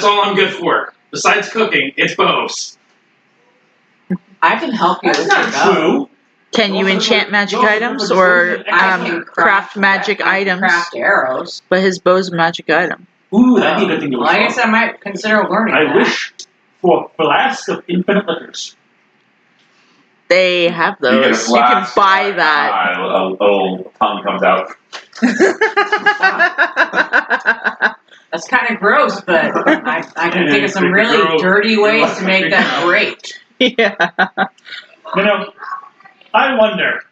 all I'm good for. Besides cooking, it's bows. I can help you That's with not your bow. true. Can you enchant magic items or craft magic items? Craft arrows. But his bow's a magic item. Ooh, that'd be a good thing to Well, I guess I might consider learning I that. wish for a flask of infinite liquors. They have You get a those. You can flask, buy that. a little tongue comes out. That's kind of gross, but I can think of some Yeah, really gross. dirty ways to make that great. Yeah. You know, I wonder.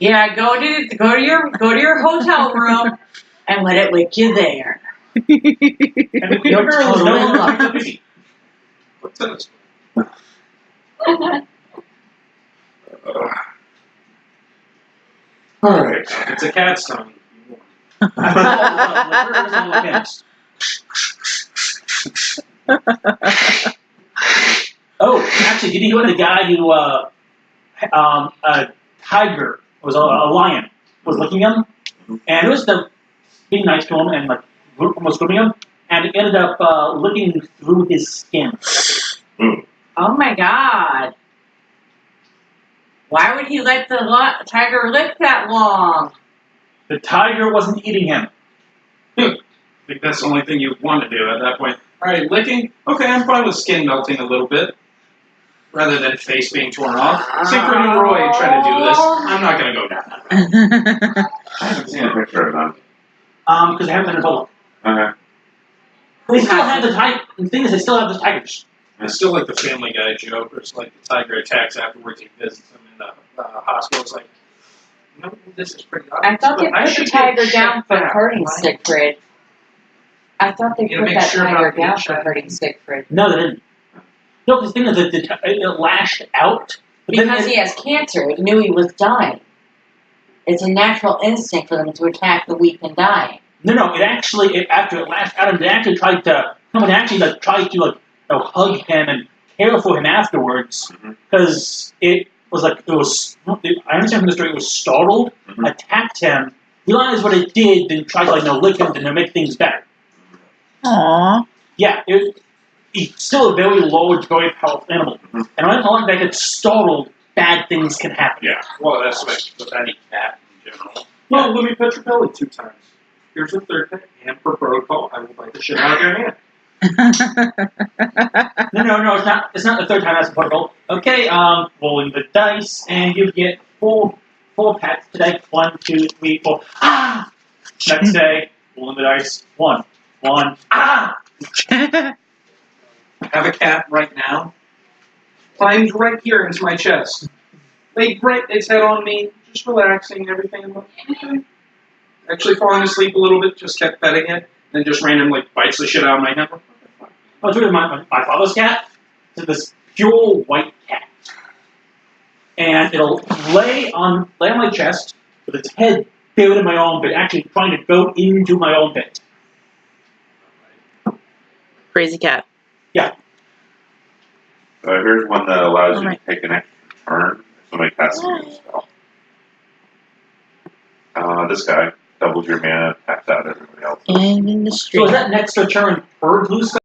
Yeah, go to your hotel room and let it lick you there. And the You're girl is no totally longer lucky. busy. What's this? All right. It's a cat's tongue. Oh, actually, did you hear the guy who, a tiger, was a lion, was licking him? And it was being nice to him and, like, almost grooming him, and it ended up licking through his skin. Oh my god. Why would he let the tiger lick that long? The tiger wasn't eating him. I think that's the only thing you want to do at that point. Alright, licking? Okay, I'm fine with skin melting a little bit. Rather than face being torn off. Synchrony and Roy try to do this. I'm not going to go down that road. I haven't seen a picture of them. Because they haven't been in public. Okay. They still have the tiger. The thing is, they still have the tigers. It's still like the Family Guy joke, where it's like the tiger attacks afterwards, he visits him in the hospital. It's like, no, this is pretty I obvious. thought they but I put the should tiger get down for shit hurting back, right? Siegfried. I thought they You put make that sure tiger about the down for enchanted. hurting Siegfried. No, they didn't. No, the thing is that it lashed out. But then Because he has cancer, it knew he was dying. It's a natural instinct for them to attack the weak and dying. No, after it lashed out, it actually tried to come and actually tried to hug him and care for him afterwards because it was I understand from the story it was startled, attacked him, realized what it did, then tried to lick him to make things better. Aww. Yeah, it's still a very large, very powerful animal, and I don't like that it's startled. Bad things can happen. Yeah, well, that's with any cat in general. Well, let me pet your belly 2 times. Here's a third thing, and for protocol, I will bite the shit out of your hand. No, it's not. It's not the third time that's protocol. Okay, rolling the dice, and you get four pets today. 1, 2, 3, 4. Ah! Next day, rolling the dice. 1. Ah! I have a cat right now. Climbs right here into my chest. Laid right its head on me, just relaxing, everything. I'm like, okay. Actually falling asleep a little bit, just kept petting it, and just randomly bites the shit out of my hand. Oh, it's really my father's cat. It's this pure white cat. And it'll lay on my chest with its head buried in my own bed, actually trying to go into my own bed. Crazy cat. Yeah. Here's one that allows you to take an extra turn if somebody casts a new spell. This guy doubles your mana, taps out everybody else. And in the street. So is that an extra turn per blue spell?